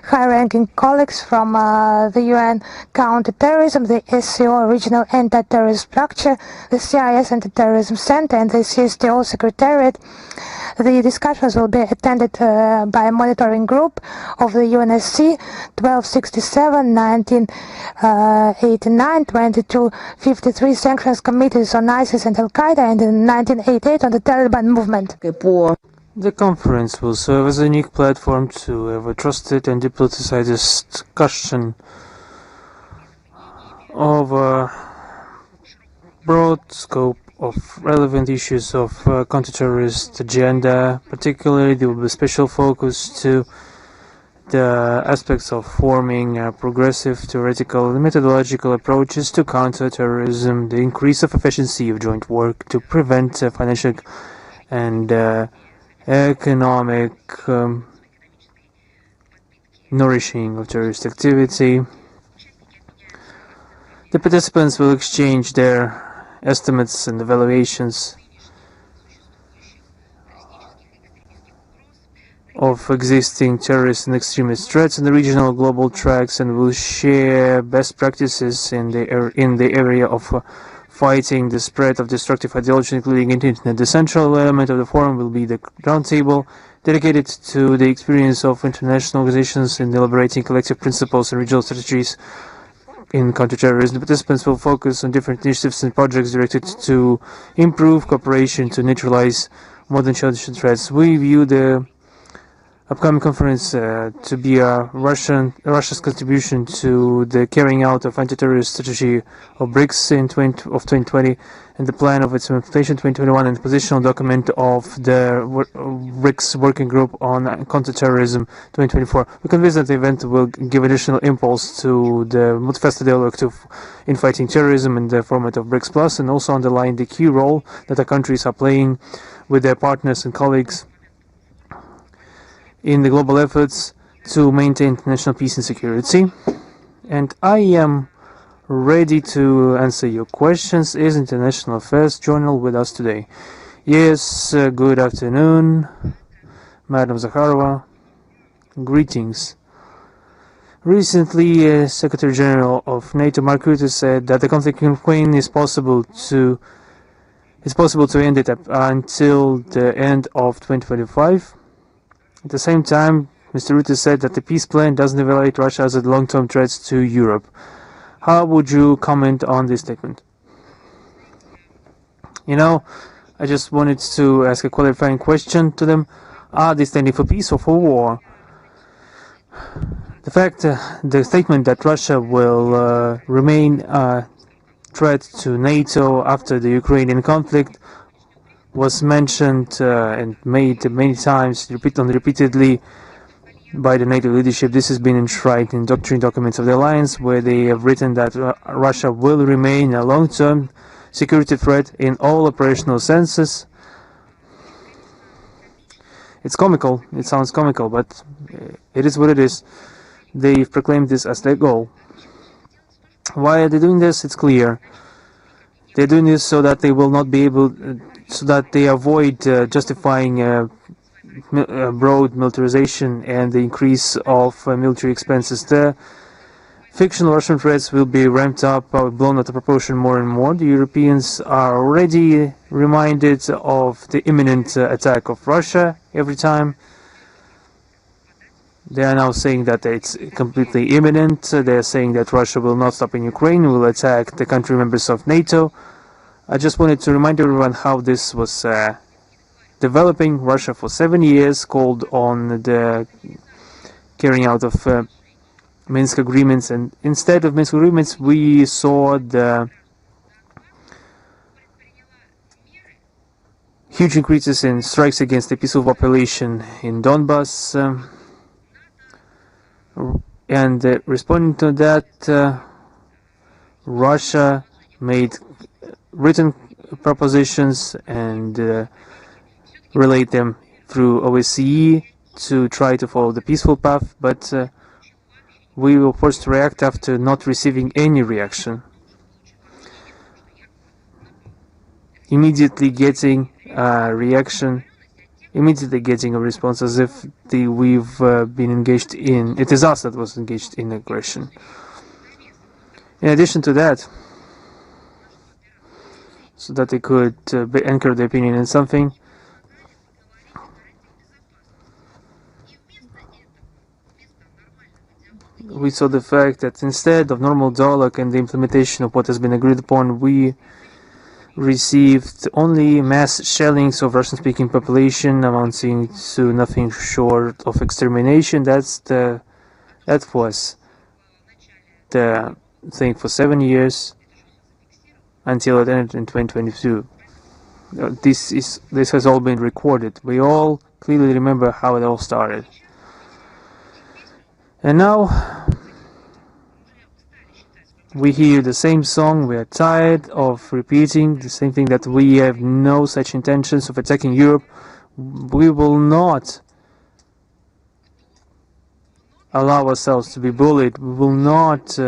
high-ranking colleagues from the UN Counter-Terrorism, the SCO Regional Anti-Terrorism Structure, the CIS Anti-Terrorism Center, and the CSTO Secretariat. The discussions will be attended by a monitoring group of the UNSC 1267, 1989, 2253 sanctions committees on ISIS and Al-Qaeda, and in 1988 on the Taliban movement. The conference will serve as a unique platform to have a trusted and depoliticized discussion of a broad scope of relevant issues of counter-terrorist agenda. Particularly, there will be special focus to the aspects of forming progressive theoretical and methodological approaches to counter terrorism, the increase of efficiency of joint work to prevent financial and economic nourishing of terrorist activity. The participants will exchange their estimates and evaluations of existing terrorist and extremist threats in the regional global tracks, and will share best practices in the area of fighting the spread of destructive ideology, including internet. The central element of the forum will be the roundtable dedicated to the experience of international organizations in elaborating collective principles and regional strategies in counterterrorism. The participants will focus on different initiatives and projects directed to improve cooperation to neutralize modern challenging threats. We view the upcoming conference to be Russia's contribution to the carrying out of anti-terrorist strategy of BRICS in 2020 and the plan of its implementation 2021 and the positional document of the BRICS working group on counterterrorism 2024. We're convinced that the event will give additional impulse to the multifaceted dialogue in fighting terrorism in the format of BRICS Plus, and also underline the key role that the countries are playing with their partners and colleagues in the global efforts to maintain international peace and security. And I am ready to answer your questions. Is International Affairs Journal with us today? Yes, good afternoon, Madam Zakharova. Greetings. Recently, Secretary General of NATO Mark Rutte said that the conflict in Ukraine is possible to end it up until the end of 2025. At the same time, Mr. Rutte said that the peace plan doesn't evaluate Russia as a long-term threat to Europe. How would you comment on this statement? I just wanted to ask a qualifying question to them. Are they standing for peace or for war? The statement that Russia will remain a threat to NATO after the Ukrainian conflict was mentioned and made many times, repeatedly by the NATO leadership. This has been enshrined in doctrine documents of the alliance, where they have written that Russia will remain a long-term security threat in all operational senses. It's comical, it sounds comical, but it is what it is. They've proclaimed this as their goal. Why are they doing this? It's clear. They're doing this so that they will not be able, so that they avoid justifying broad militarization and the increase of military expenses. The fictional Russian threats will be ramped up or blown out of proportion more and more. The Europeans are already reminded of the imminent attack of Russia every time. They are now saying that it's completely imminent. They are saying that Russia will not stop in Ukraine, will attack the country members of NATO. I just wanted to remind everyone how this was developing. Russia for 7 years called on the carrying out of Minsk agreements, and instead of Minsk agreements we saw the huge increases in strikes against the peaceful population in Donbass, and responding to that, Russia made written propositions and relate them through OSCE to try to follow the peaceful path, but we were forced to react after not receiving any reaction. Immediately getting a reaction, immediately getting a response as if we've been engaged in, it is us that was engaged in aggression. In addition to that, so that they could anchor their opinion in something, we saw the fact that instead of normal dialogue and the implementation of what has been agreed upon, we received only mass shellings of Russian-speaking population amounting to nothing short of extermination. That was the thing for 7 years until it ended in 2022. This has all been recorded. We all clearly remember how it all started. And now we hear the same song. We are tired of repeating the same thing, that we have no such intentions of attacking Europe. We will not allow ourselves to be bullied. We will not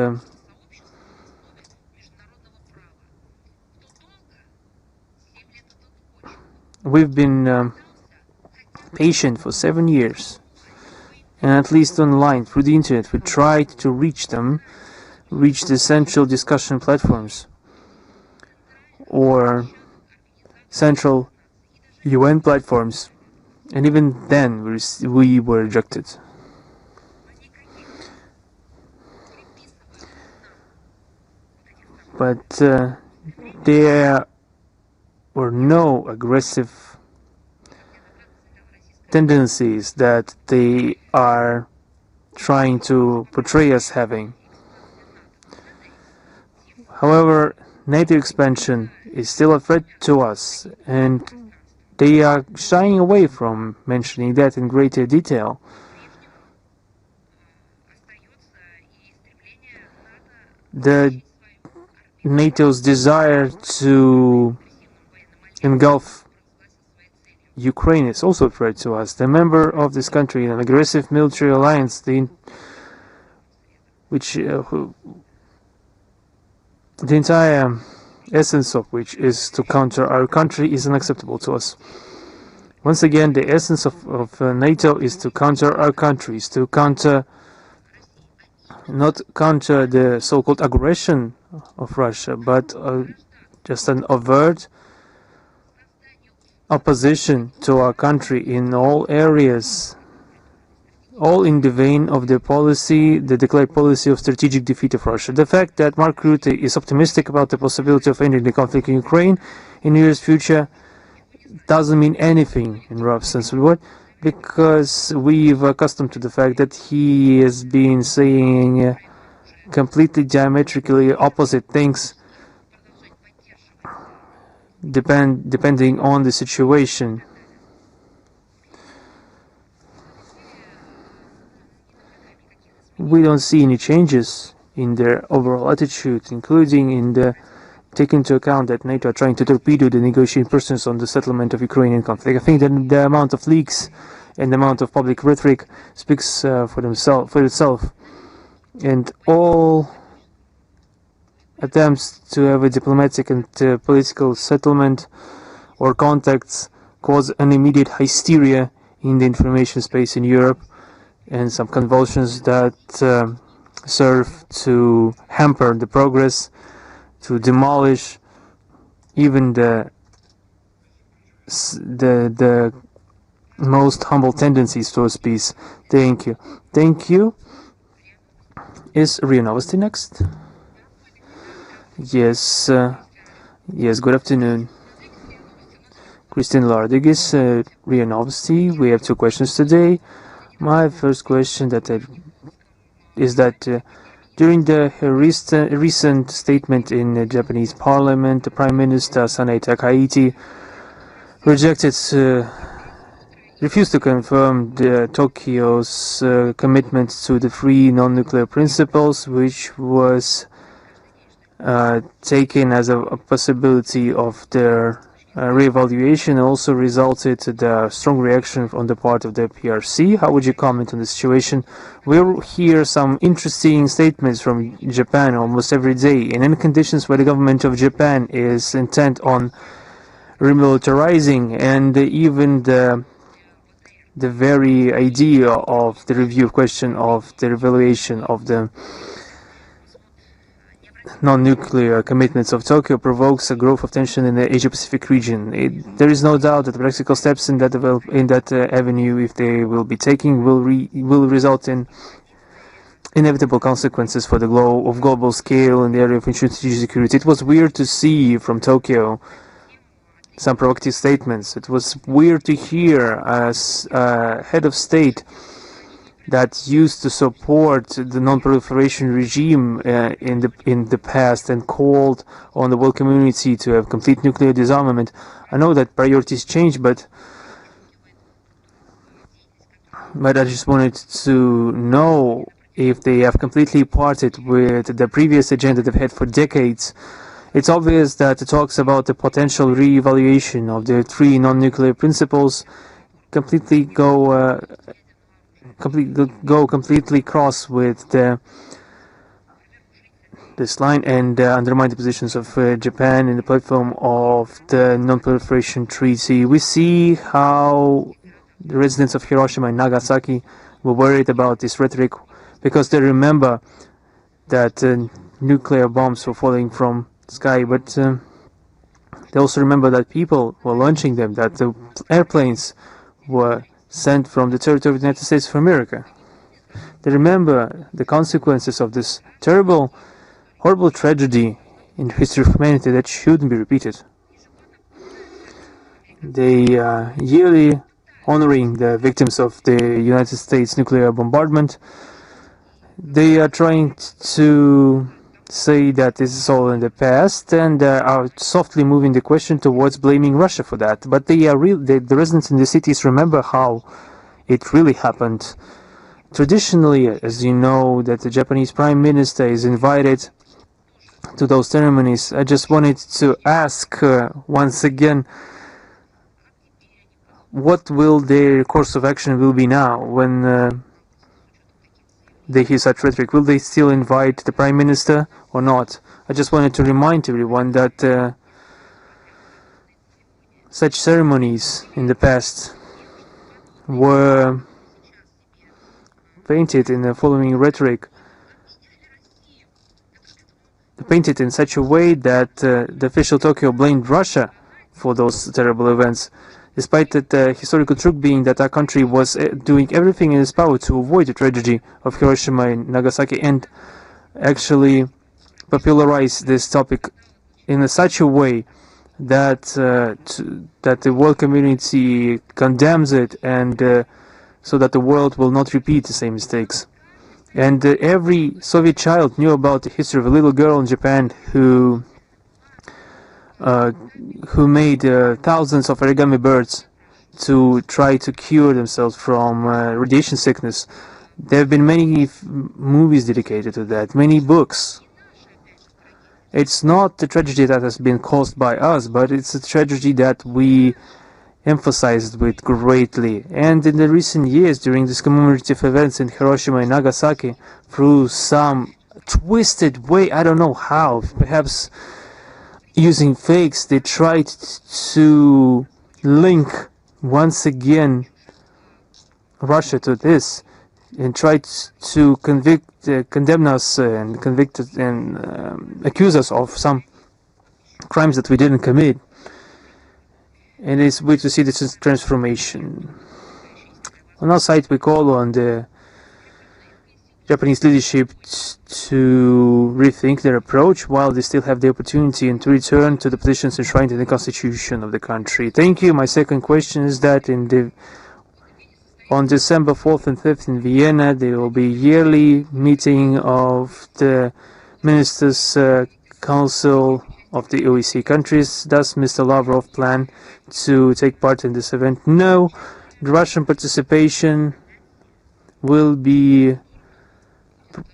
we've been patient for 7 years, and at least online, through the internet, we tried to reach them, reach the central discussion platforms or central UN platforms, and even then we were rejected. But there were no aggressive tendencies that they are trying to portray us having. However, NATO expansion is still a threat to us, and they are shying away from mentioning that in greater detail. The NATO's desire to engulf Ukraine is also a threat to us. The member of this country in an aggressive military alliance, the entire essence of which is to counter our country, is unacceptable to us. Once again, the essence of NATO is to counter our countries, to not counter the so-called aggression of Russia, but just an overt opposition to our country in all areas, all in the vein of the policy, the declared policy of strategic defeat of Russia. The fact that Mark Rutte is optimistic about the possibility of ending the conflict in Ukraine in the near future doesn't mean anything in rough sense of the word, because we've accustomed to the fact that he has been saying completely diametrically opposite things depending on the situation. We don't see any changes in their overall attitude, including in the take into account that NATO are trying to torpedo the negotiating process on the settlement of Ukrainian conflict. I think that the amount of leaks and the amount of public rhetoric speaks for itself, and all attempts to have a diplomatic and political settlement or contacts cause an immediate hysteria in the information space in Europe, and some convulsions that serve to hamper the progress, to demolish even the most humble tendencies towards peace. Thank you. Thank you. Is RIA Novosti next? Yes. Yes, good afternoon. Christian Lardigis, RIA Novosti. We have two questions today. My first question is that during the recent statement in the Japanese Parliament, the Prime Minister Sanae Takaichi refused to confirm Tokyo's commitment to the three non-nuclear principles, which was taken as a possibility of their re-evaluation, also resulted in the strong reaction on the part of the PRC. How would you comment on the situation? We'll hear some interesting statements from Japan almost every day, and in conditions where the government of Japan is intent on remilitarizing, and even the very idea of the review question of the evaluation of the non-nuclear commitments of Tokyo provokes a growth of tension in the Asia-Pacific region. There is no doubt that the practical steps in that avenue, if they will be taken, will result in inevitable consequences for the global scale in the area of strategic security. It was weird to see from Tokyo some provocative statements. It was weird to hear as head of state that used to support the non-proliferation regime in the past and called on the world community to have complete nuclear disarmament. I know that priorities change, but I just wanted to know if they have completely parted with the previous agenda they've had for decades. It's obvious that the talks about the potential re-evaluation of the 3 non-nuclear principles completely go completely cross with this line and undermine the positions of Japan in the platform of the Non-Proliferation Treaty. We see how the residents of Hiroshima and Nagasaki were worried about this rhetoric because they remember that nuclear bombs were falling from the sky, but they also remember that people were launching them, that the airplanes were sent from the territory of the United States of America. They remember the consequences of this terrible, horrible tragedy in the history of humanity that shouldn't be repeated. They yearly honoring the victims of the United States nuclear bombardment. They are trying to say that this is all in the past and are softly moving the question towards blaming Russia for that. But the residents in the cities remember how it really happened. Traditionally, as you know, that the Japanese Prime Minister is invited to those ceremonies. I just wanted to ask once again, what will their course of action will be now when they hear such rhetoric? Will they still invite the Prime Minister or not? I just wanted to remind everyone that such ceremonies in the past were painted in the following rhetoric. Painted in such a way that the official Tokyo blamed Russia for those terrible events, despite the historical truth being that our country was doing everything in its power to avoid the tragedy of Hiroshima and Nagasaki and actually popularize this topic in such a way that that the world community condemns it and so that the world will not repeat the same mistakes. And every Soviet child knew about the history of a little girl in Japan who made thousands of origami birds to try to cure themselves from radiation sickness. There have been many movies dedicated to that, many books. It's not the tragedy that has been caused by us, but it's a tragedy that we emphasized with greatly. And in the recent years, during these commemorative events in Hiroshima and Nagasaki, through some twisted way, I don't know how, perhaps using fakes, they tried to link once again Russia to this and tried to condemn us and convict us and accuse us of some crimes that we didn't commit. And it's weird to see this transformation. On our side, we call on the Japanese leadership to rethink their approach while they still have the opportunity and to return to the positions enshrined in the constitution of the country. Thank you. My second question is that on December 4th and 5th in Vienna, there will be a yearly meeting of the Ministers' Council of the OEC countries. Does Mr. Lavrov plan to take part in this event? No. The Russian participation will be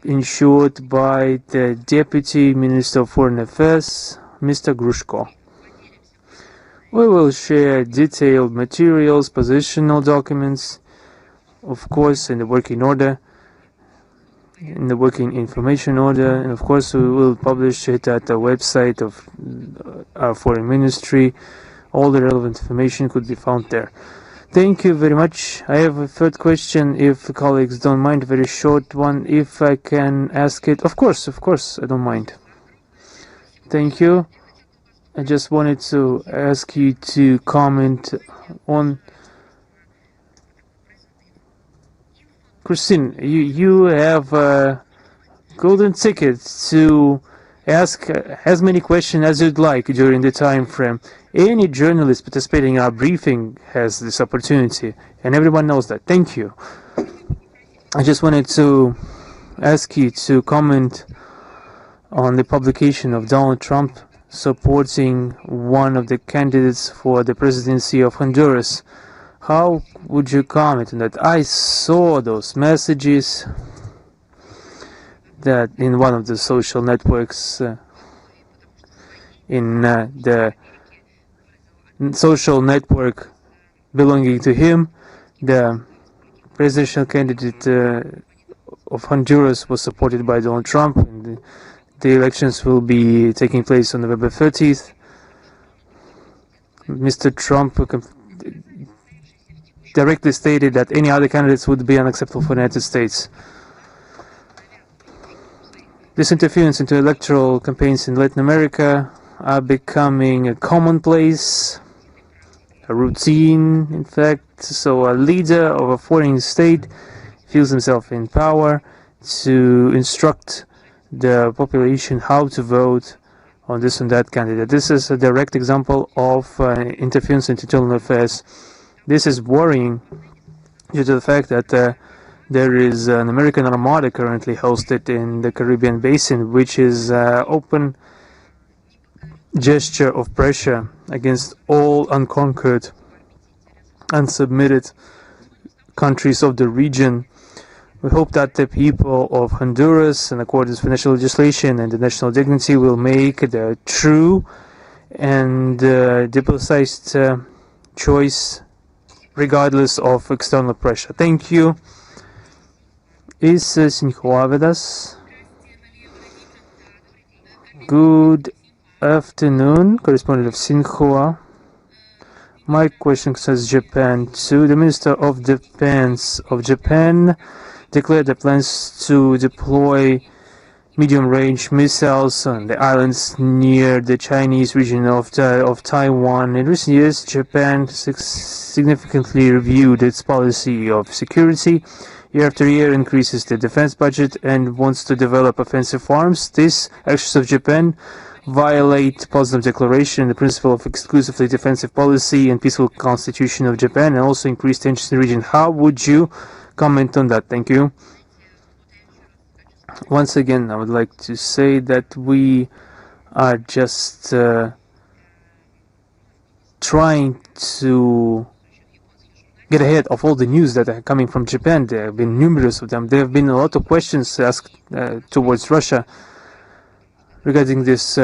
ensured by the Deputy Minister of Foreign Affairs, Mr. Grushko. We will share detailed materials, positional documents, of course, in the working order, in the working information order, and of course we will publish it at the website of our foreign ministry. All the relevant information could be found there. Thank you very much. I have a third question, if colleagues don't mind, a very short one, if I can ask it. Of course, I don't mind. Thank you. I just wanted to ask you to comment on Christine, you have a golden ticket to ask as many questions as you'd like during the time frame. Any journalist participating in our briefing has this opportunity, and everyone knows that. Thank you. I just wanted to ask you to comment on the publication of Donald Trump supporting one of the candidates for the presidency of Honduras. How would you comment on that? I saw those messages. that in one of the social networks, in the social network belonging to him, the presidential candidate of Honduras was supported by Donald Trump, and the elections will be taking place on November 30th. Mr. Trump directly stated that any other candidates would be unacceptable for the United States. This interference into electoral campaigns in Latin America are becoming a commonplace, a routine, in fact. So a leader of a foreign state feels himself in power to instruct the population how to vote on this and that candidate. This is a direct example of interference into internal affairs. This is worrying due to the fact that there is an American armada currently hosted in the Caribbean basin, which is open gesture of pressure against all unconquered, unsubmitted countries of the region. We hope that the people of Honduras, in accordance with national legislation and the national dignity, will make the true and diplomatized choice regardless of external pressure. Thank you. Is Sinkhua with us? Good afternoon, correspondent of Sinkhua. My question concerns Japan too. The Minister of Defense of Japan declared the plans to deploy medium-range missiles on the islands near the Chinese region of Taiwan. In recent years, Japan significantly reviewed its policy of security. Year after year increases the defense budget and wants to develop offensive arms. These actions of Japan violate Potsdam Declaration, the principle of exclusively defensive policy and peaceful constitution of Japan, and also increase tensions in the region. How would you comment on that? Thank you. Once again, I would like to say that we are just trying to get ahead of all the news that are coming from Japan. There have been numerous of them. There have been a lot of questions asked towards Russia regarding this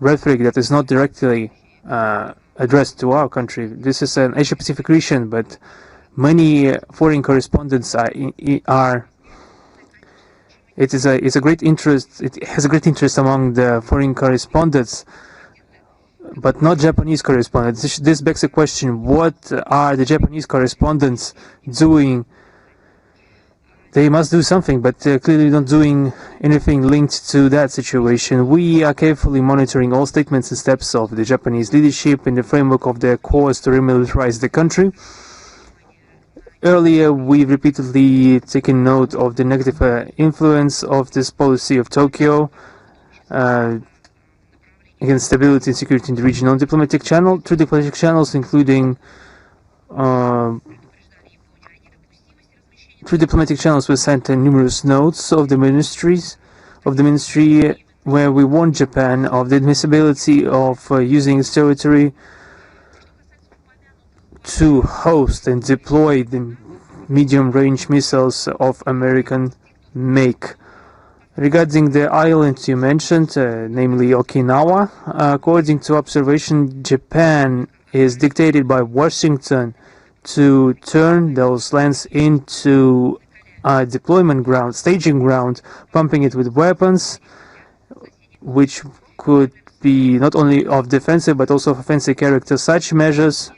rhetoric that is not directly addressed to our country. This is an Asia-Pacific region, but many foreign correspondents it has a great interest among the foreign correspondents, but not Japanese correspondents. This begs the question: what are the Japanese correspondents doing? They must do something, but clearly not doing anything linked to that situation. We are carefully monitoring all statements and steps of the Japanese leadership in the framework of their course to remilitarize the country. Earlier, we repeatedly taken note of the negative influence of this policy of Tokyo against stability and security in the region on diplomatic channel, through diplomatic channels, including through diplomatic channels. We sent numerous notes of the ministry, where we warned Japan of the admissibility of using its territory to host and deploy the medium-range missiles of American make. Regarding the island you mentioned, namely Okinawa, according to observation, Japan is dictated by Washington to turn those lands into a deployment ground, staging ground, pumping it with weapons, which could be not only of defensive but also of offensive character. Such measures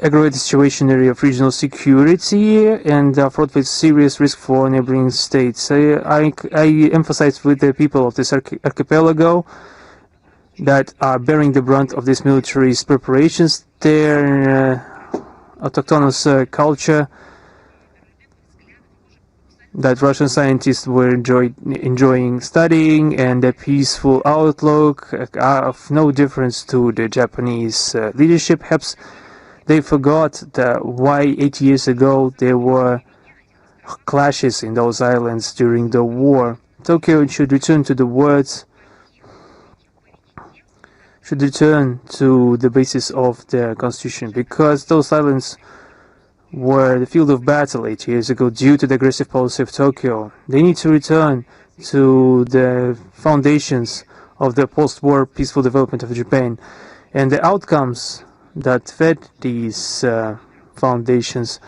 aggravate the situation area of regional security and are fraught with serious risk for neighboring states. I emphasize with the people of this archipelago that are bearing the brunt of these military preparations, their autochthonous culture that Russian scientists were enjoying studying, and a peaceful outlook are of no difference to the Japanese leadership. Perhaps they forgot why 8 years ago there were clashes in those islands during the war. Tokyo should return to the words, should return to the basis of their constitution, because those islands were the field of battle 8 years ago due to the aggressive policy of Tokyo. They need to return to the foundations of the post-war peaceful development of Japan. And the outcomes that fed these foundations,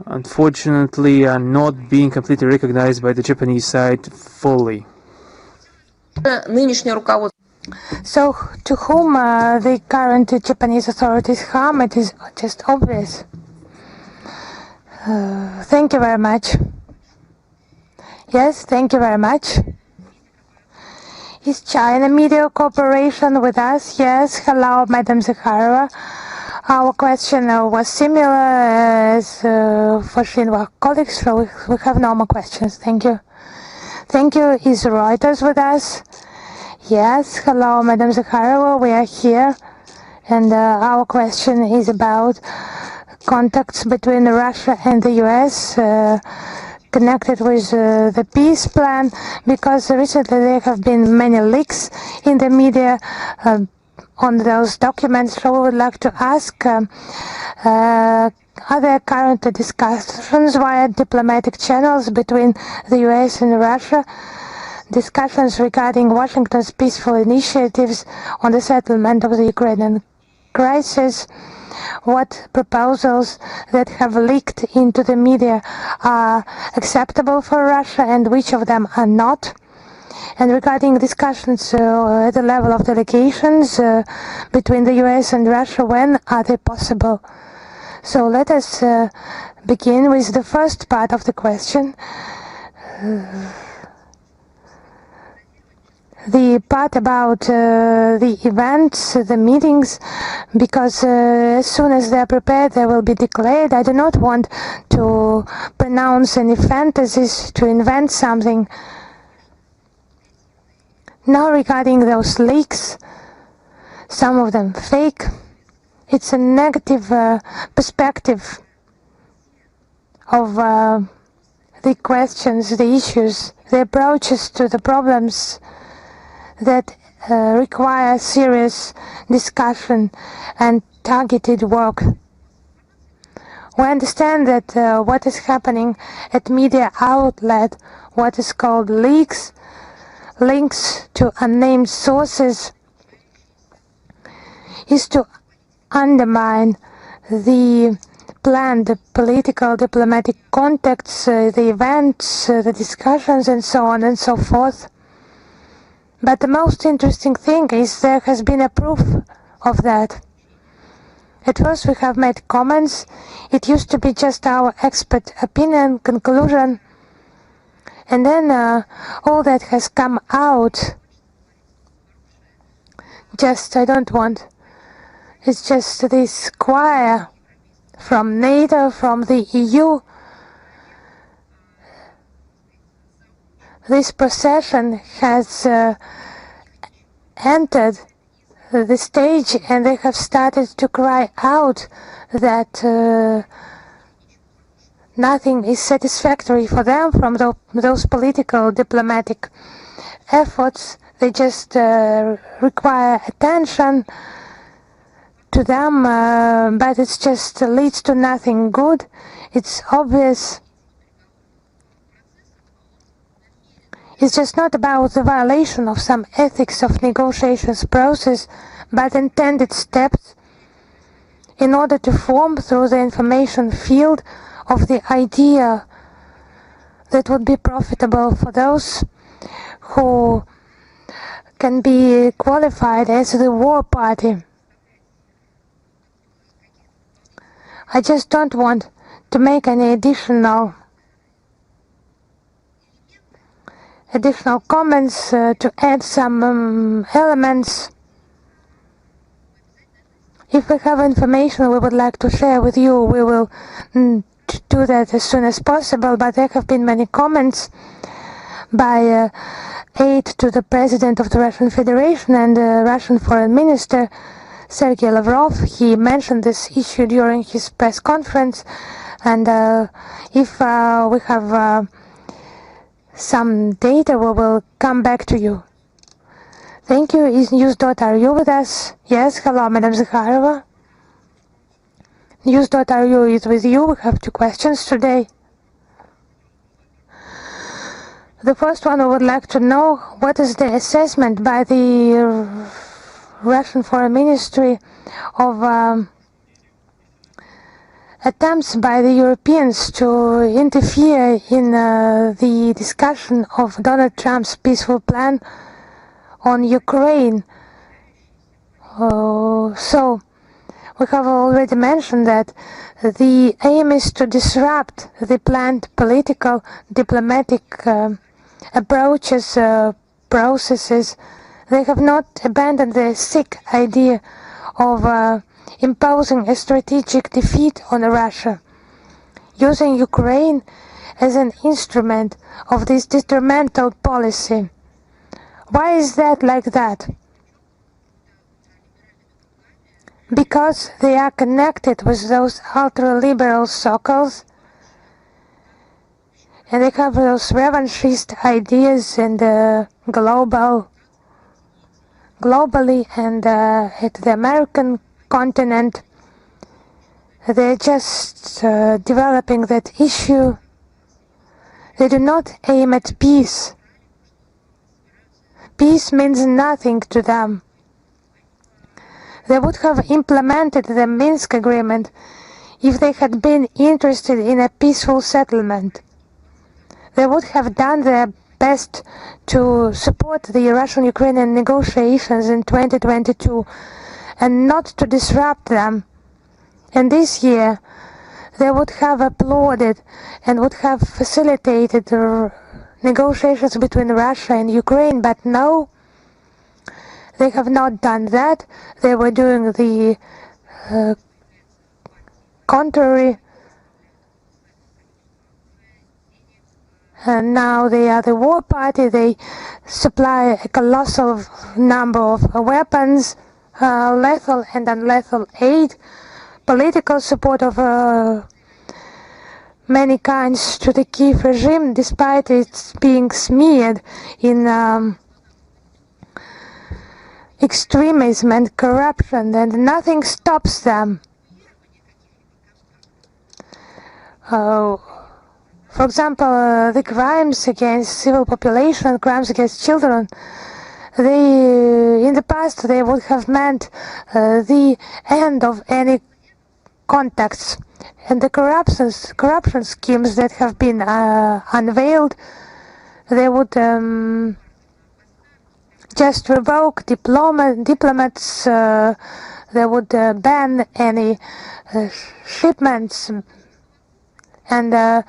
unfortunately, are not being completely recognized by the Japanese side fully. So, to whom the current Japanese authorities harm, it is just obvious. Thank you very much. Yes, thank you very much. Is China Media Corporation with us? Yes, hello, Madam Zakharova. Our question was similar as for Xinhua colleagues, so we have no more questions. Thank you. Thank you. Is REUTERS with us? Yes, hello, Madam Zakharova. We are here, and our question is about contacts between Russia and the US connected with the peace plan, because recently there have been many leaks in the media on those documents. So we would like to ask, are there current discussions via diplomatic channels between the US and Russia? Discussions regarding Washington's peaceful initiatives on the settlement of the Ukrainian crisis. What proposals that have leaked into the media are acceptable for Russia and which of them are not? And regarding discussions at the level of delegations between the US and Russia, when are they possible? So let us begin with the first part of the question. The part about the events, the meetings, because as soon as they are prepared, they will be declared. I do not want to pronounce any fantasies, to invent something. Now regarding those leaks, some of them fake, it's a negative perspective of the questions, the issues, the approaches to the problems that require serious discussion and targeted work. We understand that what is happening at media outlet, what is called leaks, links to unnamed sources, is to undermine the planned political diplomatic contacts, the events, the discussions, and so on and so forth. But the most interesting thing is there has been a proof of that. At first we have made comments. It used to be just our expert opinion, conclusion. And then all that has come out, just, I don't want, it's just this choir from NATO, from the EU. This procession has entered the stage, and they have started to cry out that nothing is satisfactory for them from those political diplomatic efforts. They just require attention to them, but it just leads to nothing good. It's obvious. It's just not about the violation of some ethics of negotiations process, but intended steps in order to form through the information field of the idea that would be profitable for those who can be qualified as the war party. I just don't want to make any additional comments, to add some elements. If we have information we would like to share with you, we will do that as soon as possible, but there have been many comments by aide to the President of the Russian Federation and Russian Foreign Minister Sergei Lavrov. He mentioned this issue during his press conference, and if we have some data, we will come back to you. Thank you. Is News. Are you with us? Yes. Hello, Madam Zakharova. News.ru is with you. We have two questions today. The first one, I would like to know what is the assessment by the Russian Foreign Ministry of attempts by the Europeans to interfere in the discussion of Donald Trump's peaceful plan on Ukraine. So, we have already mentioned that the aim is to disrupt the planned political, diplomatic approaches, processes. They have not abandoned the sick idea of imposing a strategic defeat on Russia, using Ukraine as an instrument of this detrimental policy. Why is that like that? Because they are connected with those ultra-liberal circles, and they have those revanchist ideas and globally and at the American continent. They're just developing that issue. They do not aim at peace. Peace means nothing to them. They would have implemented the Minsk agreement if they had been interested in a peaceful settlement. They would have done their best to support the Russian-Ukrainian negotiations in 2022 and not to disrupt them. And this year, they would have applauded and would have facilitated negotiations between Russia and Ukraine, but no, they have not done that. They were doing the contrary. And now they are the war party. They supply a colossal number of weapons, lethal and unlethal aid, political support of many kinds to the Kiev regime, despite its being smeared in extremism and corruption, and nothing stops them. For example, the crimes against civil population, crimes against children, in the past they would have meant the end of any contacts. And the corruption schemes that have been unveiled, they would just revoke diplomats, they would ban any shipments and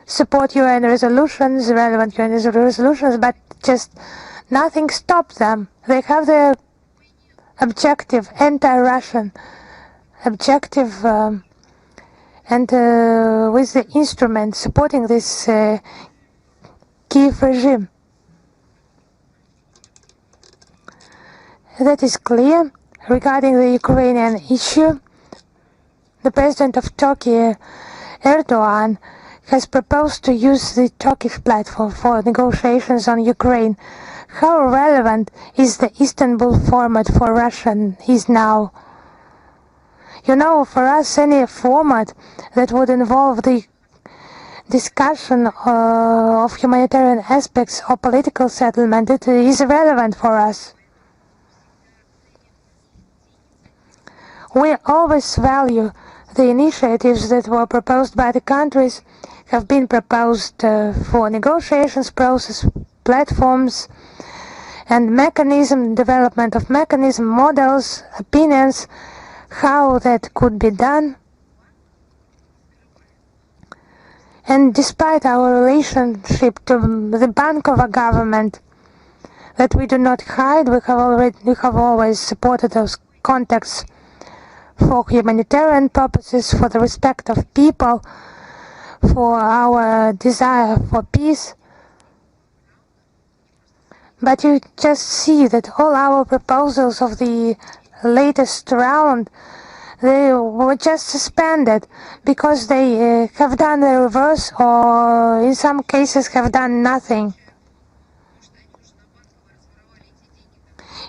support UN resolutions, relevant UN resolutions, but just nothing stops them. They have their objective, anti-Russian objective, and with the instrument supporting this Kiev regime. That is clear. Regarding the Ukrainian issue, the president of Turkey, Erdogan, has proposed to use the Turkish platform for negotiations on Ukraine. How relevant is the Istanbul format for Russia is now? You know, for us, any format that would involve the discussion of humanitarian aspects or political settlement, it is relevant for us. We always value the initiatives that were proposed by the countries, have been proposed for negotiations process, platforms, and mechanism, development of mechanism, models, opinions, how that could be done. And despite our relationship to the Bankova government, that we do not hide, we have always supported those contacts for humanitarian purposes, for the respect of people, for our desire for peace. But you just see that all our proposals of the latest round, they were just suspended because they have done the reverse, or in some cases have done nothing.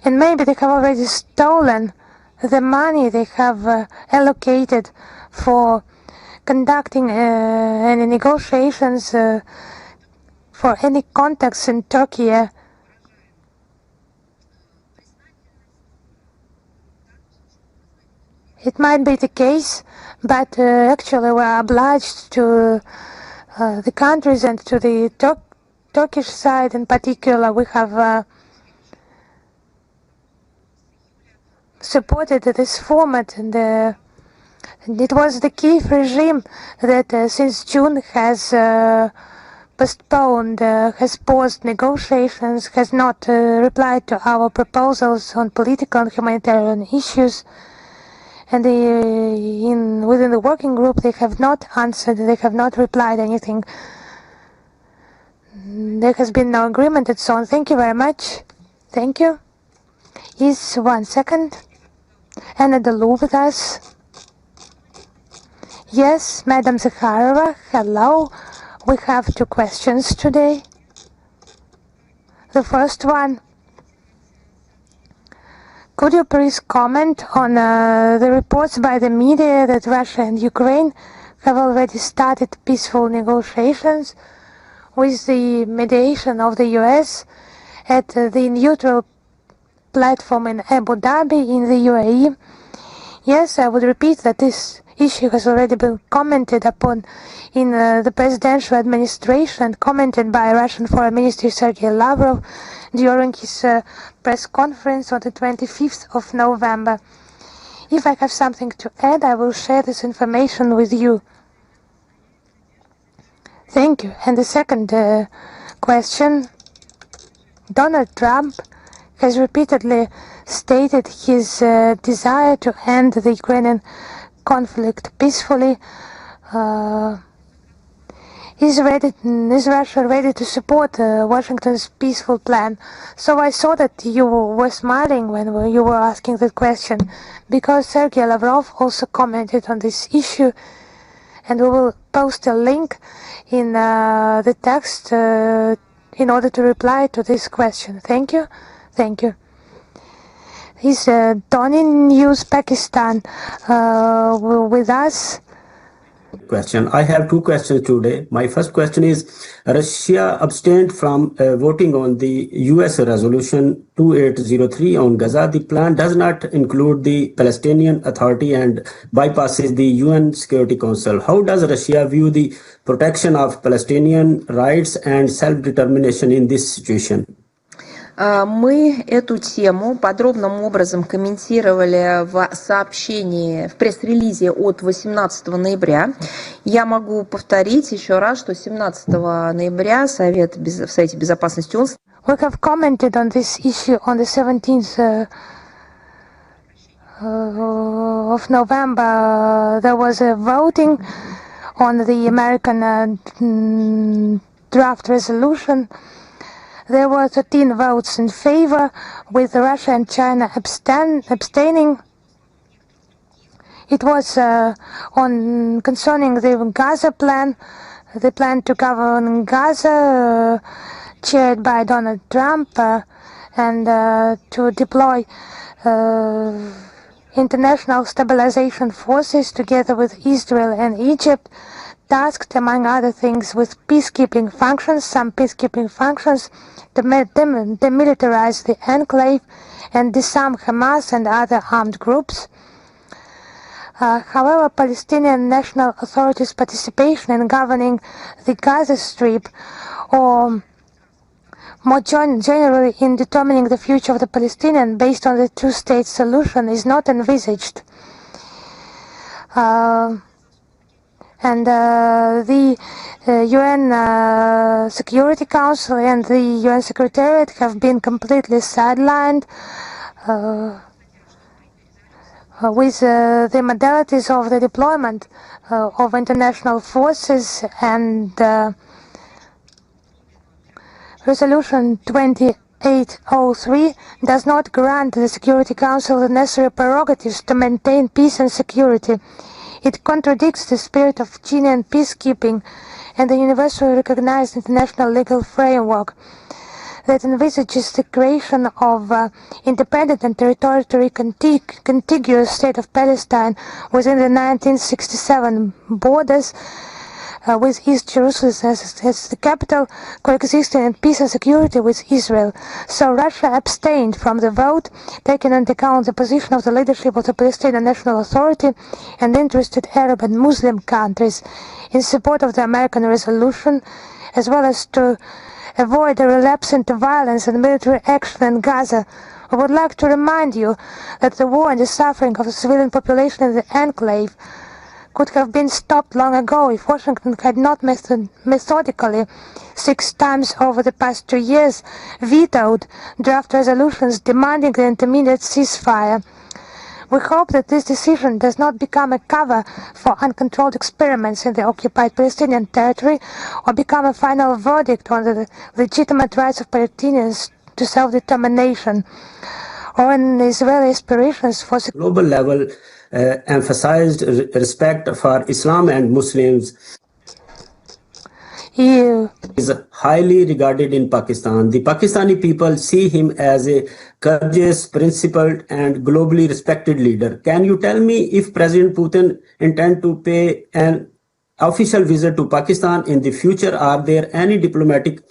And maybe they have already stolen the money they have allocated for conducting any negotiations for any contacts in Turkey. It might be the case, but actually we are obliged to the countries and to the Turkish side in particular. We have supported this format, and it was the Kiev regime that since June has postponed, has paused negotiations, has not replied to our proposals on political and humanitarian issues. And within the working group, they have not answered, they have not replied anything. There has been no agreement and so on. Thank you very much. Thank you. Is 1 second. Anna Delou with us. Yes, Madam Zakharova, hello. We have 2 questions today. The first one. Could you please comment on the reports by the media that Russia and Ukraine have already started peaceful negotiations with the mediation of the US at the neutral platform in Abu Dhabi in the UAE? Yes, I would repeat that this issue has already been commented upon in the presidential administration, commented by Russian Foreign Minister Sergei Lavrov during his press conference on the 25th of November. If I have something to add, I will share this information with you. Thank you. And the second question. Donald Trump has repeatedly stated his desire to end the Ukrainian conflict peacefully. Is Russia ready to support Washington's peaceful plan? So I saw that you were smiling when you were asking that question, because Sergei Lavrov also commented on this issue, and we will post a link in the text in order to reply to this question. Thank you. Thank you. Is Tony News Pakistan with us? Question. I have 2 questions today. My first question is, Russia abstained from voting on the US resolution 2803 on Gaza. The plan does not include the Palestinian Authority and bypasses the UN Security Council. How does Russia view the protection of Palestinian rights and self-determination in this situation? Мы эту тему подробным образом комментировали в сообщении, в пресс-релизе от 18 ноября. Я могу повторить еще раз, что 17 ноября в Совете Безопасности ООН. We have commented on this issue on the 17th of November. There was a voting on the American draft resolution. There were 13 votes in favor, with Russia and China abstaining. It was concerning the Gaza plan, the plan to govern Gaza, chaired by Donald Trump, and to deploy international stabilization forces together with Israel and Egypt, tasked, among other things, with peacekeeping functions, some peacekeeping functions, to demilitarize the enclave and disarm Hamas and other armed groups. However, Palestinian National Authority's participation in governing the Gaza Strip, or more generally in determining the future of the Palestinians based on the two-state solution, is not envisaged. And the UN Security Council and the UN Secretariat have been completely sidelined with the modalities of the deployment of international forces, and Resolution 2803 does not grant the Security Council the necessary prerogatives to maintain peace and security. It contradicts the spirit of genuine peacekeeping and the universally recognized international legal framework. that envisages the creation of independent and territorially contiguous state of Palestine within the 1967 borders, with East Jerusalem as the capital, coexisting in peace and security with Israel. So Russia abstained from the vote, taking into account the position of the leadership of the Palestinian National Authority and interested Arab and Muslim countries in support of the American resolution, as well as to avoid a relapse into violence and military action in Gaza. I would like to remind you that the war and the suffering of the civilian population in the enclave could have been stopped long ago if Washington had not methodically 6 times over the past 2 years vetoed draft resolutions demanding the intermediate ceasefire. We hope that this decision does not become a cover for uncontrolled experiments in the occupied Palestinian territory or become a final verdict on the legitimate rights of Palestinians to self-determination or in Israeli aspirations for global level emphasized respect for Islam and Muslims is highly regarded in Pakistan. The Pakistani people see him as a courageous, principled, and globally respected leader. Can you tell me if President Putin intends to pay an official visit to Pakistan in the future? Are there any diplomatic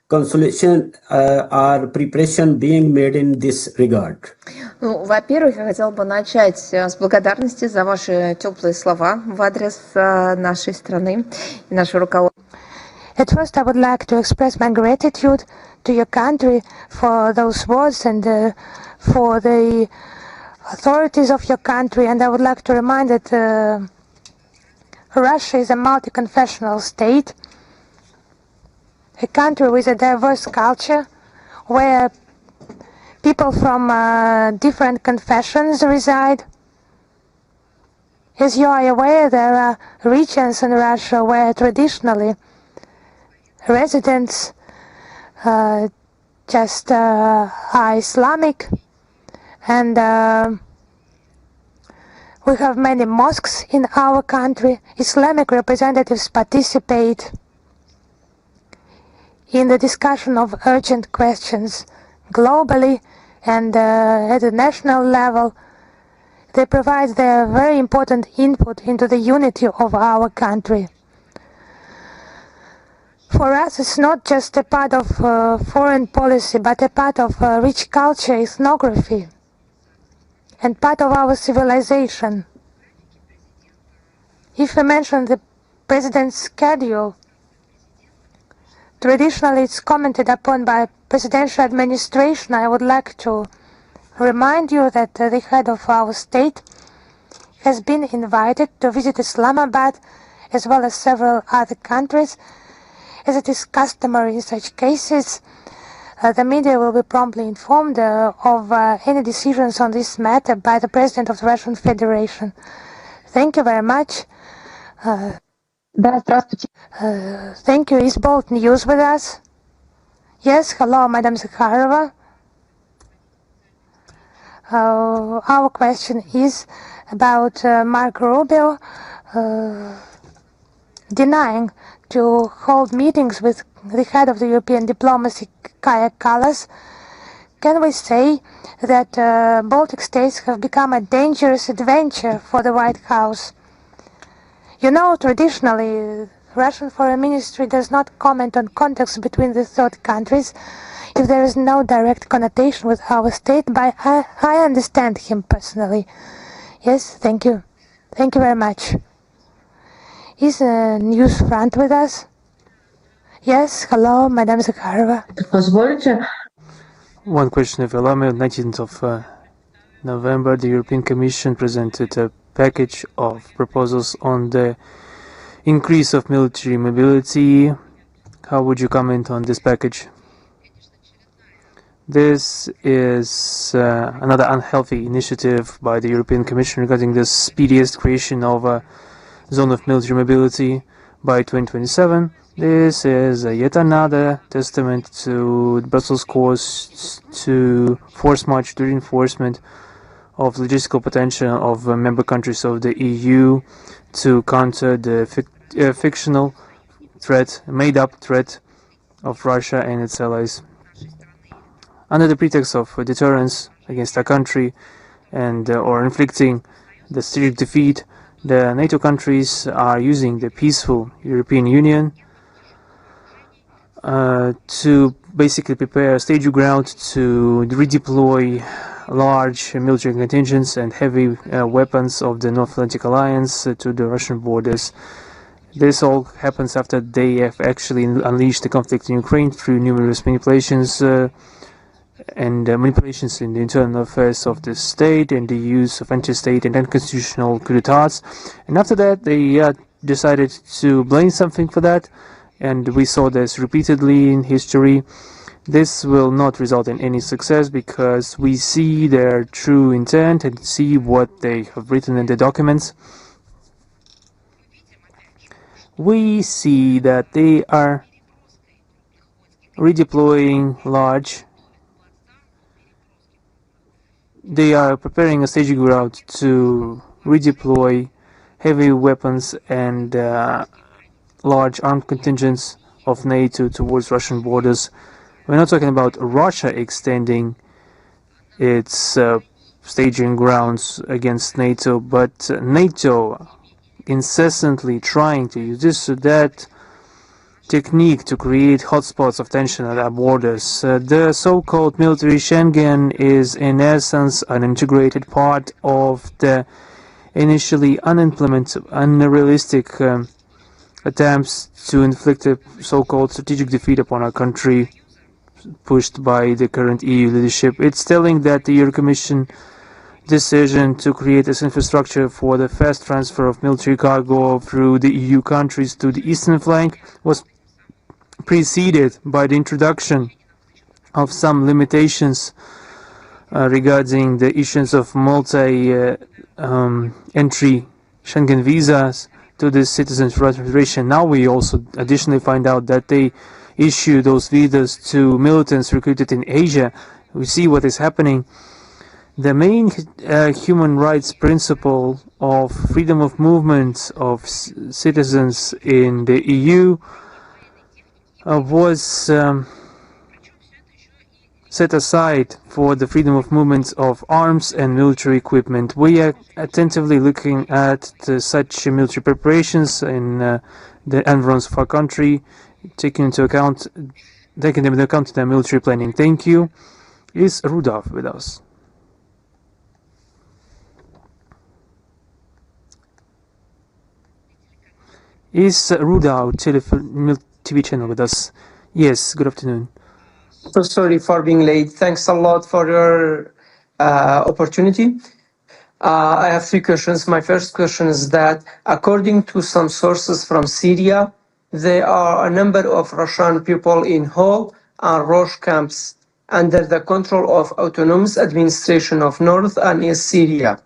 consultation or preparation being made in this regard? Ну, во-первых, я хотела бы начать с благодарности за ваши теплые слова в адрес нашей страны и нашего руководства. At first, I would like to express my gratitude to your country for those words and for the authorities of your country. And I would like to remind that Russia is a multi-confessional state, a country with a diverse culture, where people from different confessions reside. As you are aware, there are regions in Russia where traditionally residents are Islamic, and we have many mosques in our country. Islamic representatives participate in the discussion of urgent questions globally and at the national level. They provide their very important input into the unity of our country. For us, it's not just a part of foreign policy, but a part of rich culture, ethnography, and part of our civilization. If we mention the president's schedule, traditionally it's commented upon by presidential administration. I would like to remind you that the head of our state has been invited to visit Islamabad as well as several other countries. As it is customary in such cases, the media will be promptly informed of any decisions on this matter by the President of the Russian Federation. Thank you very much. Thank you. Is Bold News with us? Yes, hello, Madam Zakharova. Our question is about Marco Rubio denying to hold meetings with the head of the European diplomacy, Kaja Kallas. Can we say that Baltic states have become a dangerous adventure for the White House? You know, traditionally, Russian Foreign Ministry does not comment on contacts between the third countries if there is no direct connotation with our state, but I understand him personally. Yes, thank you. Thank you very much. Is News Front with us? Yes, hello, Madam Zakharova. One question, if you allow me. On 19th of November, the European Commission presented a package of proposals on the increase of military mobility. How would you comment on this package? This is another unhealthy initiative by the European Commission regarding the speediest creation of a zone of military mobility by 2027. This is yet another testament to Brussels' course to force march the reinforcement of logistical potential of member countries of the EU to counter the fictional threat, made-up threat of Russia and its allies. under the pretext of deterrence against our country and or inflicting the strategic defeat, the NATO countries are using the peaceful European Union to basically prepare a staging ground to redeploy large military contingents and heavy weapons of the North Atlantic Alliance to the Russian borders. This all happens after they have actually unleashed the conflict in Ukraine through numerous manipulations manipulations in the internal affairs of the state and the use of anti-state and unconstitutional coup d'etats. And after that, they decided to blame something for that, and we saw this repeatedly in history. This will not result in any success because we see their true intent and see what they have written in the documents. We see that they are redeploying large. They are preparing a staging ground to redeploy heavy weapons and large armed contingents of NATO towards Russian borders. We're not talking about Russia extending its staging grounds against NATO, but NATO incessantly trying to use this or that technique to create hotspots of tension at our borders. The so-called military Schengen is in essence an integrated part of the initially unimplemented, unrealistic attempts to inflict a so-called strategic defeat upon our country pushed by the current EU leadership. It's telling that the European Commission decision to create this infrastructure for the fast transfer of military cargo through the EU countries to the eastern flank was preceded by the introduction of some limitations regarding the issuance of multi-entry Schengen visas to the citizens of Russian Federation. Now we also additionally find out that they issue those visas to militants recruited in Asia. We see what is happening. The main human rights principle of freedom of movement of citizens in the EU was set aside for the freedom of movement of arms and military equipment. We are attentively looking at such military preparations in the environs of our country, taking them into account their military planning. Thank you. Is Rudolf with us? Is Rudolf TV channel with us? Yes, good afternoon. So sorry for being late. Thanks a lot for your opportunity. I have three questions. My first question is that according to some sources from Syria, there are a number of Russian people in Hol and Rosh camps under the control of Autonomous Administration of North and East Syria.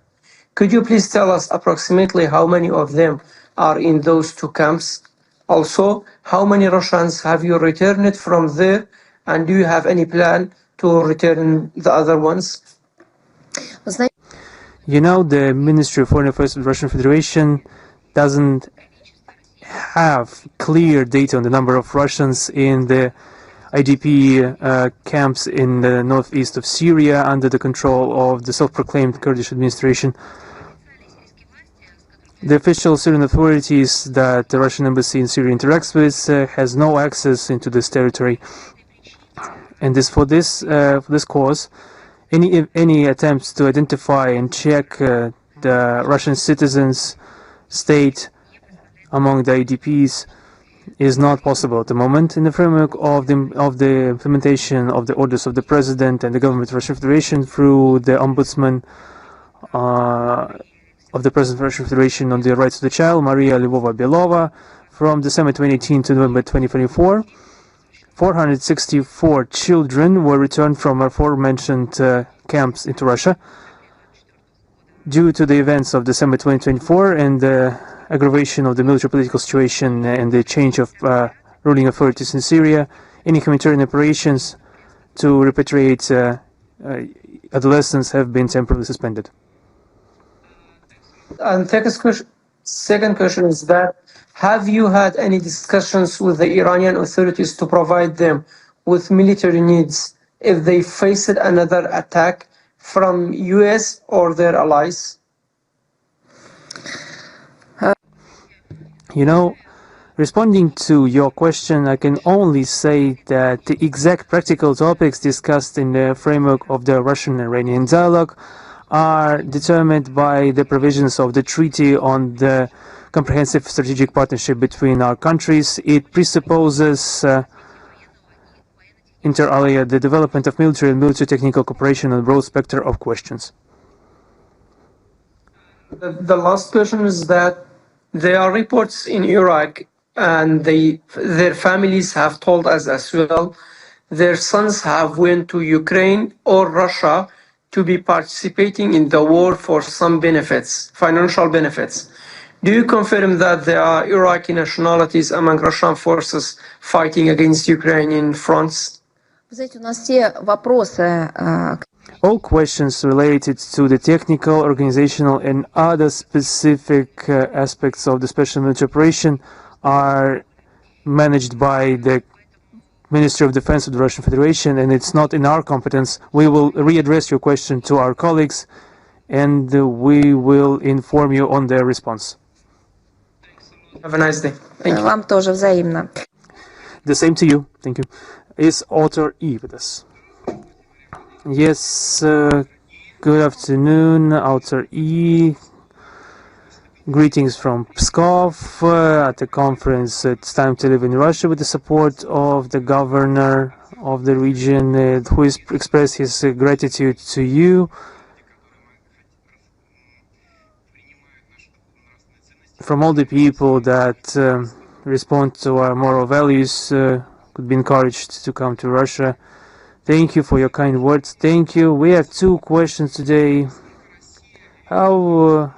Could you please tell us approximately how many of them are in those two camps? Also, how many Russians have you returned from there, and do you have any plan to return the other ones? You know, the Ministry of Foreign Affairs of the Russian Federation doesn't have clear data on the number of Russians in the IDP camps in the northeast of Syria under the control of the self-proclaimed Kurdish administration. The official Syrian authorities that the Russian embassy in Syria interacts with has no access into this territory, and for this cause, any attempts to identify and check the Russian citizens' state among the IDPs is not possible at the moment. In the framework of the implementation of the orders of the President and the government of the Russian Federation through the Ombudsman of the President of the Russian Federation on the Rights of the Child, Maria Lvova-Belova, from December 2018 to November 2024, 464 children were returned from aforementioned camps into Russia. Due to the events of December 2024 and the aggravation of the military political situation and the change of ruling authorities in Syria, any humanitarian operations to repatriate adolescents have been temporarily suspended. And second question is that, have you had any discussions with the Iranian authorities to provide them with military needs if they faced another attack from US or their allies? You know, responding to your question, I can only say that the exact practical topics discussed in the framework of the Russian-Iranian dialogue are determined by the provisions of the Treaty on the Comprehensive Strategic Partnership between our countries. It presupposes inter alia the development of military and military-technical cooperation on a broad spectrum of questions. The last question is that there are reports in Iraq, and their families have told us as well, their sons have went to Ukraine or Russia to be participating in the war for some benefits, financial benefits. Do you confirm that there are Iraqi nationalities among Russian forces fighting against Ukrainian fronts? All questions related to the technical, organizational, and other specific aspects of the special military operation are managed by the Ministry of Defense of the Russian Federation, and it's not in our competence. We will readdress your question to our colleagues, and we will inform you on their response. Have a nice day. Thank you. Вам тоже взаимно. The same to you. Thank you. Is Author E with us? Yes, good afternoon, Author E. Greetings from Pskov at the conference It's Time to Live in Russia, with the support of the governor of the region who has expressed his gratitude to you. From all the people that respond to our moral values could be encouraged to come to Russia. Thank you for your kind words. Thank you. We have two questions today. How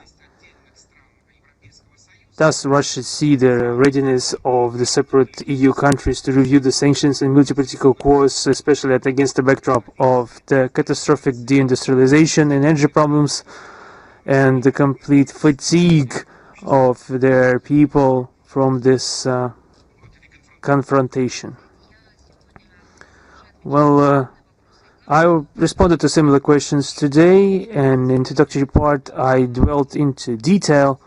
does Russia see the readiness of the separate EU countries to review the sanctions and multi-political course, especially against the backdrop of the catastrophic deindustrialization and energy problems and the complete fatigue of their people from this confrontation? Well, I responded to similar questions today, and in the introductory part I dwelt into detail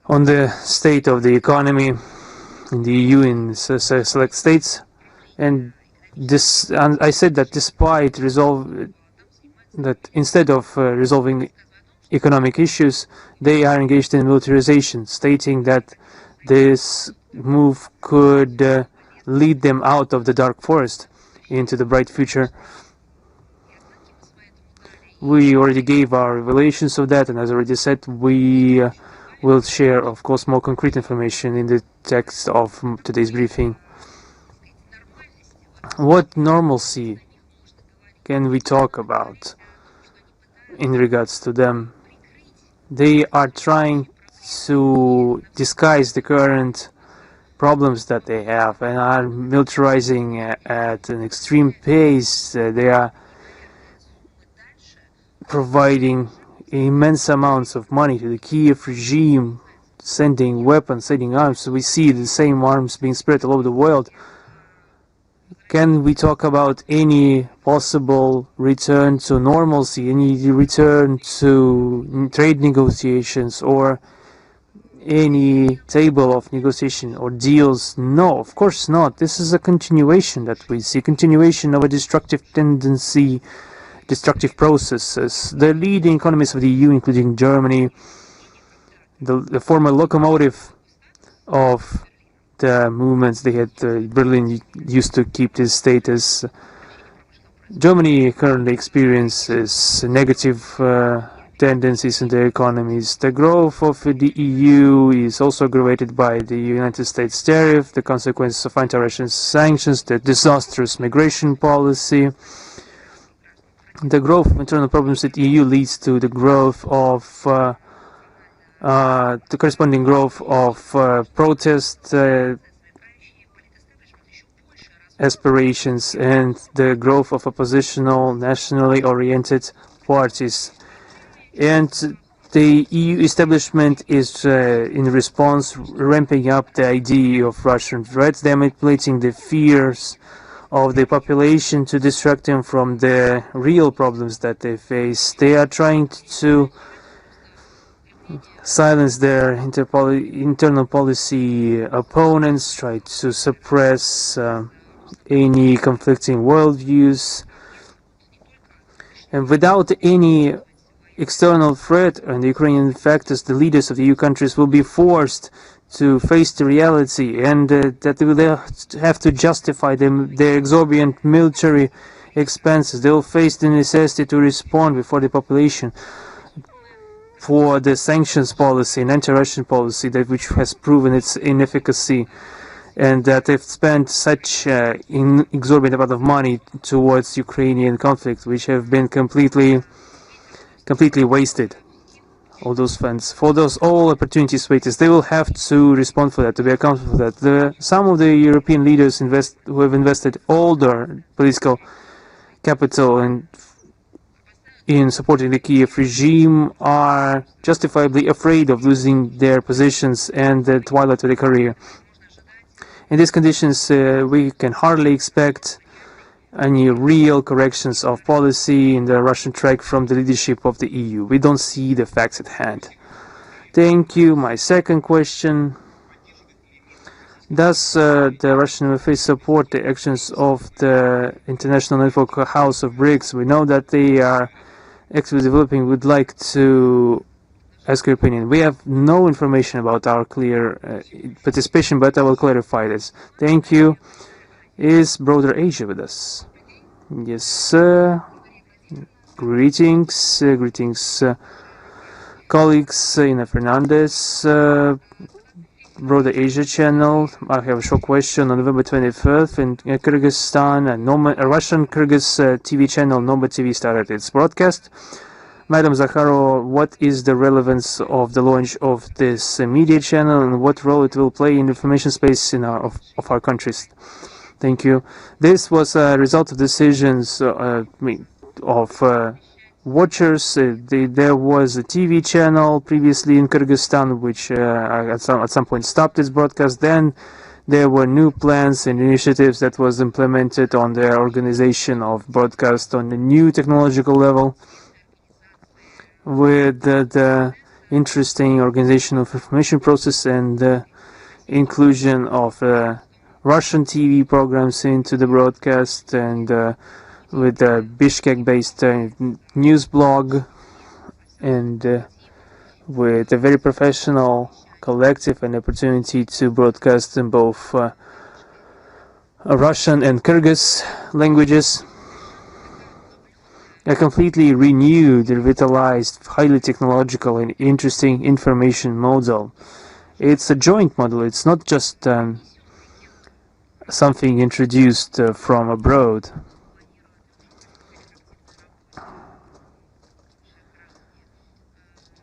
on the state of the economy in the EU in select states, and I said that instead of resolving economic issues, they are engaged in militarization, stating that this move could lead them out of the dark forest into the bright future. We already gave our revelations of that, and as I already said, we will share, of course, more concrete information in the text of today's briefing. What normalcy can we talk about in regards to them? They are trying to disguise the current problems that they have and are militarizing at an extreme pace. They are providing immense amounts of money to the Kiev regime, sending weapons, sending arms. So we see the same arms being spread all over the world. Can we talk about any possible return to normalcy, any return to trade negotiations, or any table of negotiation or deals? No, of course not. This is a continuation that we see, continuation of a destructive tendency, destructive processes. The leading economies of the EU, including Germany, the former locomotive of the movements they had, Berlin used to keep this status. Germany currently experiences negative tendencies in their economies. The growth of the EU is also aggravated by the United States tariff, the consequences of anti-Russian sanctions, the disastrous migration policy. The growth of internal problems at EU leads to the growth of the corresponding growth of protest aspirations and the growth of oppositional, nationally oriented parties. And the EU establishment is, in response, ramping up the idea of Russian threats. They are manipulating the fears of the population to distract them from the real problems that they face. They are trying to silence their internal policy opponents, try to suppress any conflicting worldviews, and without any external threat and the Ukrainian factors, the leaders of the EU countries will be forced to face the reality, and that they will have to justify their exorbitant military expenses. They will face the necessity to respond before the population for the sanctions policy and anti-Russian policy which has proven its inefficacy, and that they've spent such exorbitant amount of money towards Ukrainian conflict, which have been completely wasted. All those funds for those all opportunities waiters, they will have to respond for that, to be accountable for that. Some of the European leaders who have invested all their political capital in supporting the Kiev regime are justifiably afraid of losing their positions and the twilight of their career. In these conditions, we can hardly expect any real corrections of policy in the Russian track from the leadership of the EU. We don't see the facts at hand. Thank you. My second question: does the Russian MFA support the actions of the International Network House of BRICS? We know that they are actively developing. Would like to ask your opinion. We have no information about our clear participation, but I will clarify this. Thank you. Is Broader Asia with us? Yes, sir. Greetings, colleagues. Ina Fernandez, Broader Asia channel. I have a short question. On November 25th in Kyrgyzstan, a Russian Kyrgyz TV channel, Noma TV, started its broadcast. Madam Zakharova, what is the relevance of the launch of this media channel, and what role it will play in the information space of our countries? Thank you. This was a result of decisions of watchers. There was a TV channel previously in Kyrgyzstan which at some point stopped its broadcast. Then there were new plans and initiatives that was implemented on the organization of broadcast on a new technological level, with the interesting organization of information process and the inclusion of Russian TV programs into the broadcast, and with a Bishkek-based news blog, and with a very professional collective and opportunity to broadcast in both Russian and Kyrgyz languages. A completely renewed, revitalized, highly technological and interesting information model. It's a joint model. It's not just something introduced from abroad.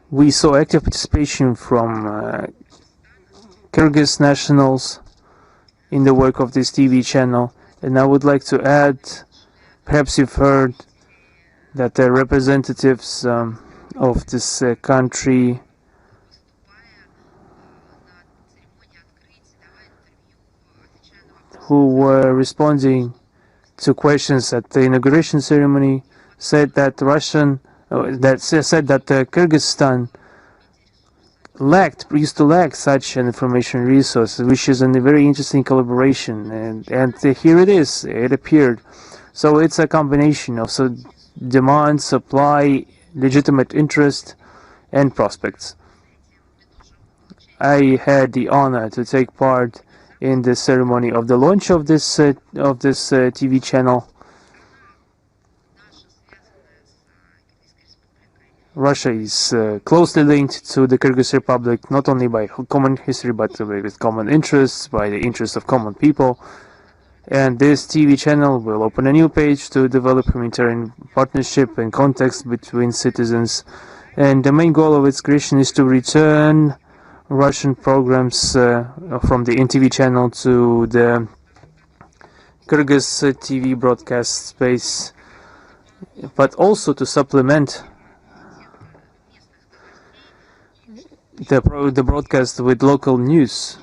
We saw active participation from Kyrgyz nationals in the work of this TV channel, and I would like to add, perhaps you've heard that the representatives of this country who were responding to questions at the inauguration ceremony said that Kyrgyzstan used to lack such an information resource, which is a very interesting collaboration, and here it is. It appeared. So it's a combination of demand, supply, legitimate interest, and prospects. I had the honor to take part in the ceremony of the launch of this TV channel. Russia is closely linked to the Kyrgyz Republic, not only by common history, but with common interests, by the interests of common people. And this TV channel will open a new page to develop humanitarian partnership and context between citizens. And the main goal of its creation is to return Russian programs from the NTV channel to the Kyrgyz TV broadcast space, but also to supplement the broadcast with local news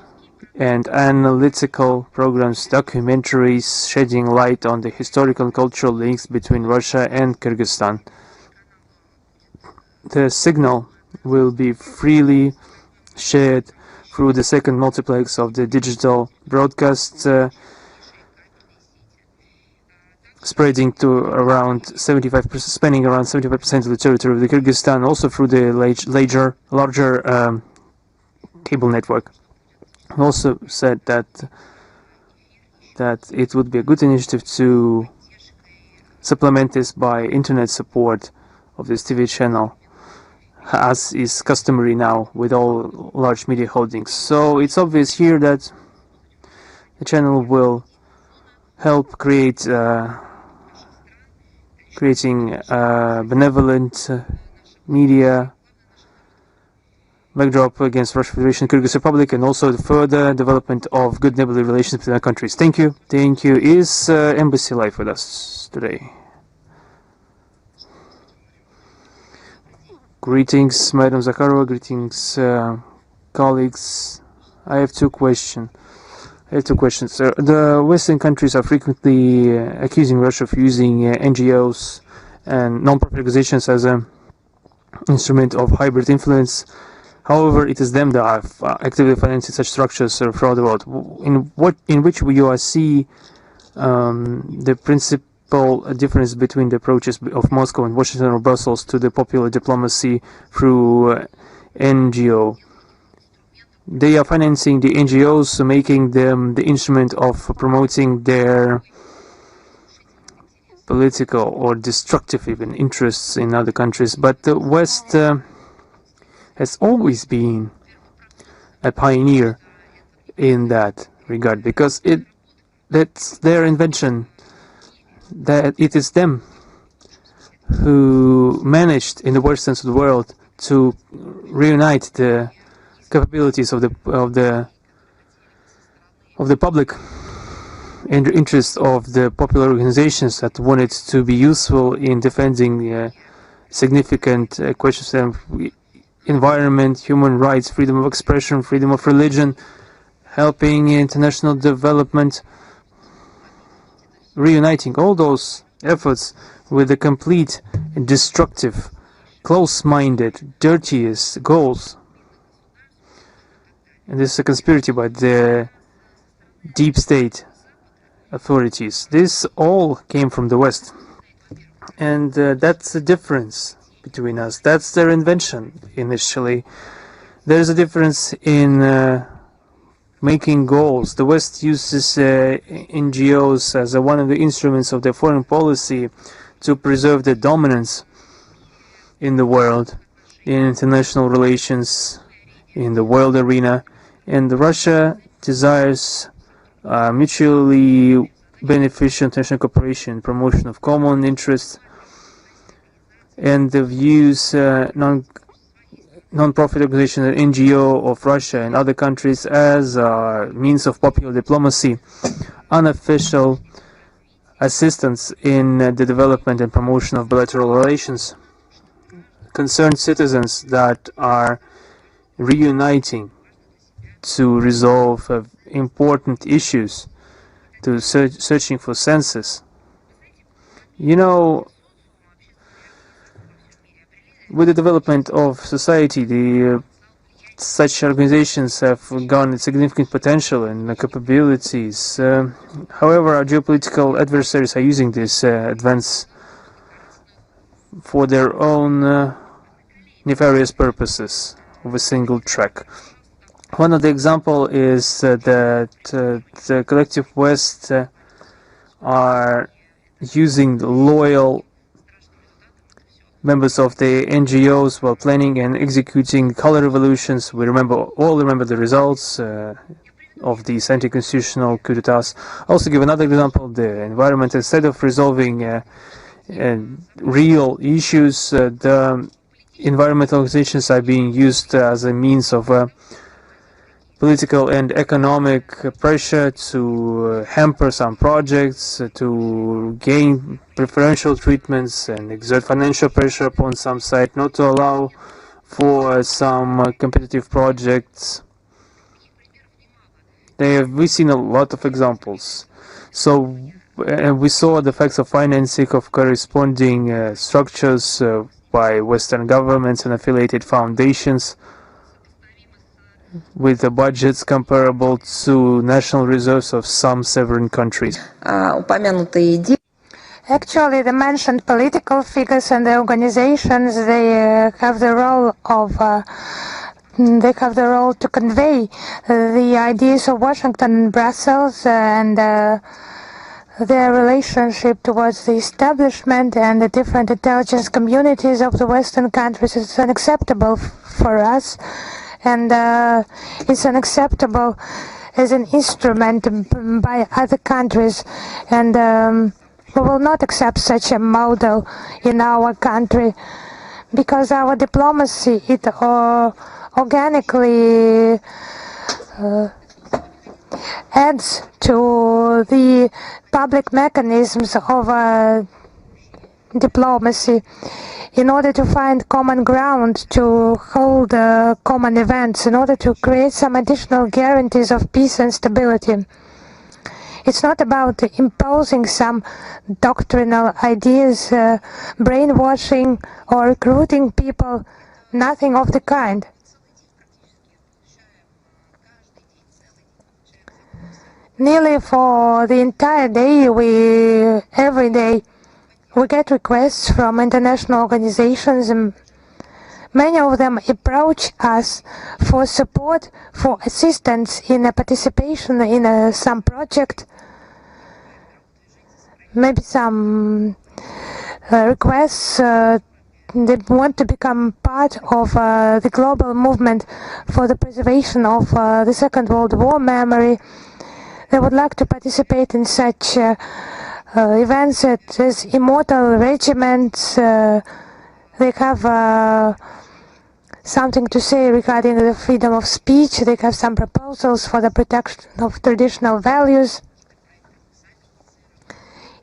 and analytical programs, documentaries shedding light on the historical and cultural links between Russia and Kyrgyzstan. The signal will be freely shared through the second multiplex of the digital broadcast, spreading to around 75%, spanning around 75% of the territory of the Kyrgyzstan, also through the larger cable network. Also said that it would be a good initiative to supplement this by internet support of this TV channel, as is customary now with all large media holdings. So it's obvious here that the channel will help creating benevolent media backdrop against Russian Federation and Kyrgyz Republic, and also the further development of good neighborly relations between our countries. Thank you. Thank you. Is Embassy Live with us today? Greetings, Madam Zakharova. Greetings, colleagues. I have two questions. The Western countries are frequently accusing Russia of using NGOs and non-profit organizations as an instrument of hybrid influence. However, it is them that are actively financing such structures throughout the world. In which you see the principal difference between the approaches of Moscow and Washington or Brussels to the popular diplomacy through NGO? They are financing the NGOs, making them the instrument of promoting their political or destructive even interests in other countries. But the West has always been a pioneer in that regard, because that's their invention, that it is them who managed in the worst sense of the world to reunite the capabilities of the public and interests of the popular organizations that wanted to be useful in defending significant questions of environment, human rights, freedom of expression, freedom of religion, helping international development, reuniting all those efforts with the complete destructive, close-minded, dirtiest goals. And this is a conspiracy by the deep state authorities. This all came from the West. And that's the difference between us. That's their invention initially. There's a difference in making goals. The West uses NGOs as one of the instruments of their foreign policy to preserve their dominance in the world, in international relations, in the world arena. And Russia desires mutually beneficial international cooperation, promotion of common interests, and the views non-profit organization and NGO of Russia and other countries as means of popular diplomacy, unofficial assistance in the development and promotion of bilateral relations, concerned citizens that are reuniting to resolve important issues, to searching for senses. You know, with the development of society, such organizations have garnered significant potential and capabilities. However, our geopolitical adversaries are using this advance for their own nefarious purposes of a single track. One of the examples is that the collective West are using loyal members of the NGOs while planning and executing color revolutions. We all remember the results of these anti-constitutional coup d'etats. Also give another example, the environment. Instead of resolving real issues, the environmental organizations are being used as a means of political and economic pressure to hamper some projects, to gain preferential treatments and exert financial pressure upon some side, not to allow for some competitive projects We've seen a lot of examples. So we saw the effects of financing of corresponding structures by Western governments and affiliated foundations with the budgets comparable to national reserves of some sovereign countries. Actually, the mentioned political figures and the organizations, they have the role to convey the ideas of Washington and Brussels and their relationship towards the establishment and the different intelligence communities of the Western countries. It's unacceptable for us, and it's unacceptable as an instrument by other countries, and we will not accept such a model in our country, because our diplomacy, it organically adds to the public mechanisms of diplomacy in order to find common ground, to hold common events, in order to create some additional guarantees of peace and stability. It's not about imposing some doctrinal ideas, brainwashing or recruiting people, nothing of the kind. Nearly for the entire day, every day, we get requests from international organizations, and many of them approach us for support, for assistance in a participation in some project, maybe some requests they want to become part of the global movement for the preservation of the Second World War memory. They would like to participate in such events as immortal regiments. They have something to say regarding the freedom of speech. They have some proposals for the protection of traditional values.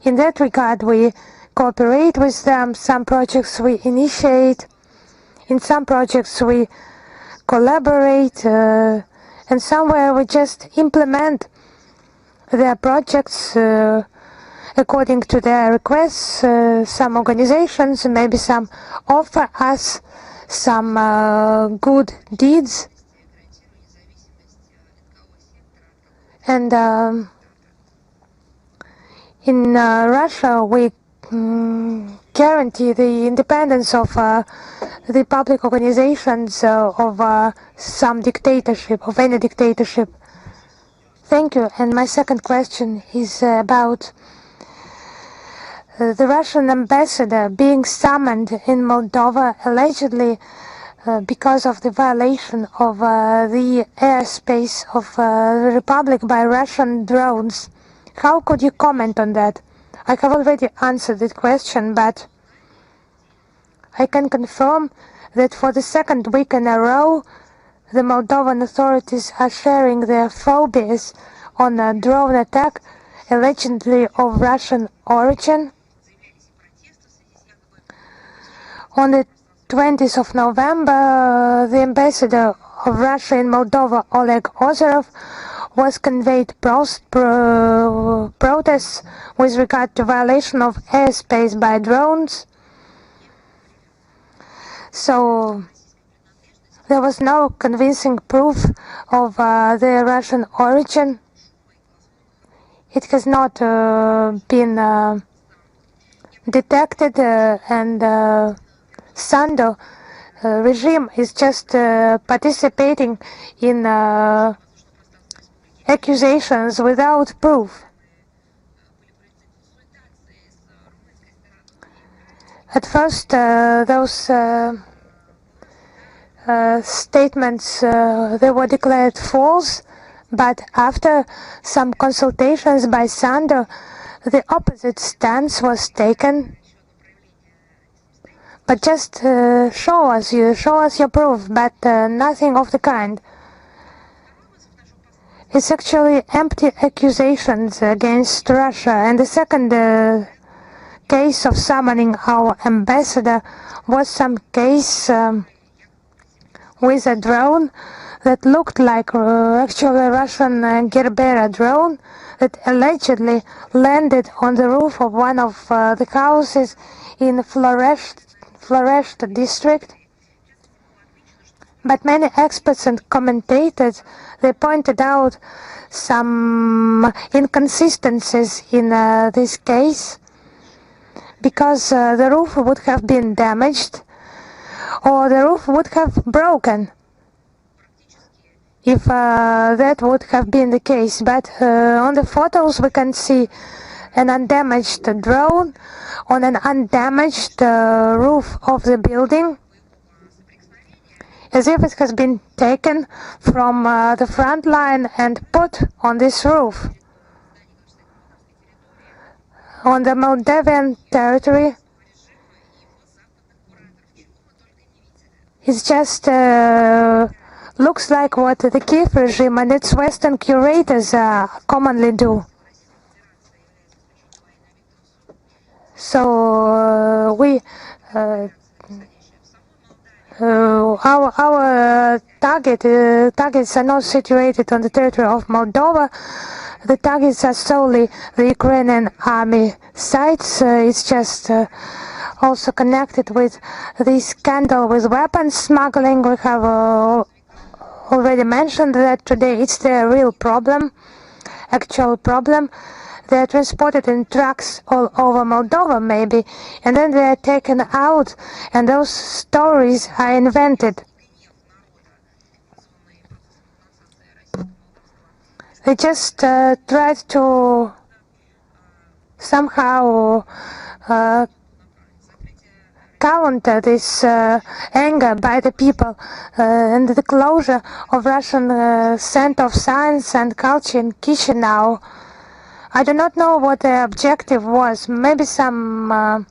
In that regard, we cooperate with them. Some projects we initiate. In some projects we collaborate. And somewhere we just implement their projects according to their requests. Some organizations, maybe some offer us some good deeds. And in Russia, we guarantee the independence of the public organizations of some dictatorship, of any dictatorship. Thank you. And my second question is about the Russian ambassador being summoned in Moldova allegedly because of the violation of the airspace of the Republic by Russian drones. How could you comment on that? I have already answered that question, but I can confirm that for the second week in a row, the Moldovan authorities are sharing their phobias on a drone attack allegedly of Russian origin. On the 20th of November, the ambassador of Russia in Moldova, Oleg Ozerov, was conveyed protests with regard to violation of airspace by drones. So there was no convincing proof of their Russian origin. It has not been detected, and Sandu regime is just participating in accusations without proof. At first, those statements they were declared false, but after some consultations by Sandu, the opposite stance was taken. But just show us your proof, but nothing of the kind. It's actually empty accusations against Russia. And the second case of summoning our ambassador was some case with a drone that looked like actually a Russian Gerbera drone that allegedly landed on the roof of one of the houses in Floresht district. But many experts and commentators, they pointed out some inconsistencies in this case, because the roof would have been damaged or the roof would have broken if that would have been the case. But on the photos we can see an undamaged drone on an undamaged roof of the building, as if it has been taken from the front line and put on this roof. On the Moldavian territory, it just looks like what the Kiev regime and its Western curators commonly do. So our targets are not situated on the territory of Moldova. The targets are solely the Ukrainian army sites. It's just also connected with this scandal with weapons smuggling. We have already mentioned that today it's the real problem, actual problem. They are transported in trucks all over Moldova, maybe, and then they are taken out, and those stories are invented. They just tried to somehow counter this anger by the people and the closure of Russian Center of Science and Culture in Chisinau. I do not know what the objective was. Maybe some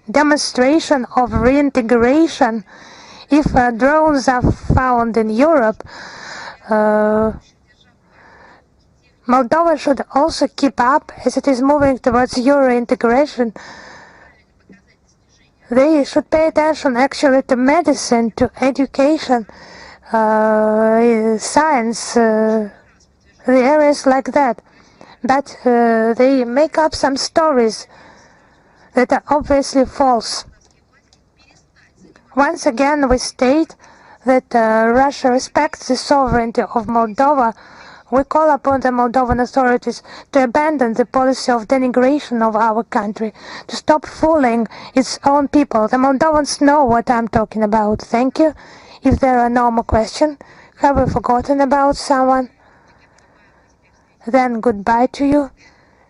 demonstration of reintegration. If drones are found in Europe, Moldova should also keep up as it is moving towards Euro integration. They should pay attention actually to medicine, to education, science, the areas like that. But they make up some stories that are obviously false. Once again, we state that Russia respects the sovereignty of Moldova. We call upon the Moldovan authorities to abandon the policy of denigration of our country, to stop fooling its own people. The Moldovans know what I'm talking about. Thank you. If there are no more questions, have we forgotten about someone? Then goodbye to you.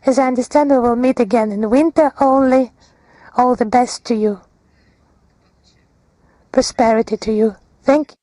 As I understand, we will meet again in winter only. All the best to you. Prosperity to you. Thank you.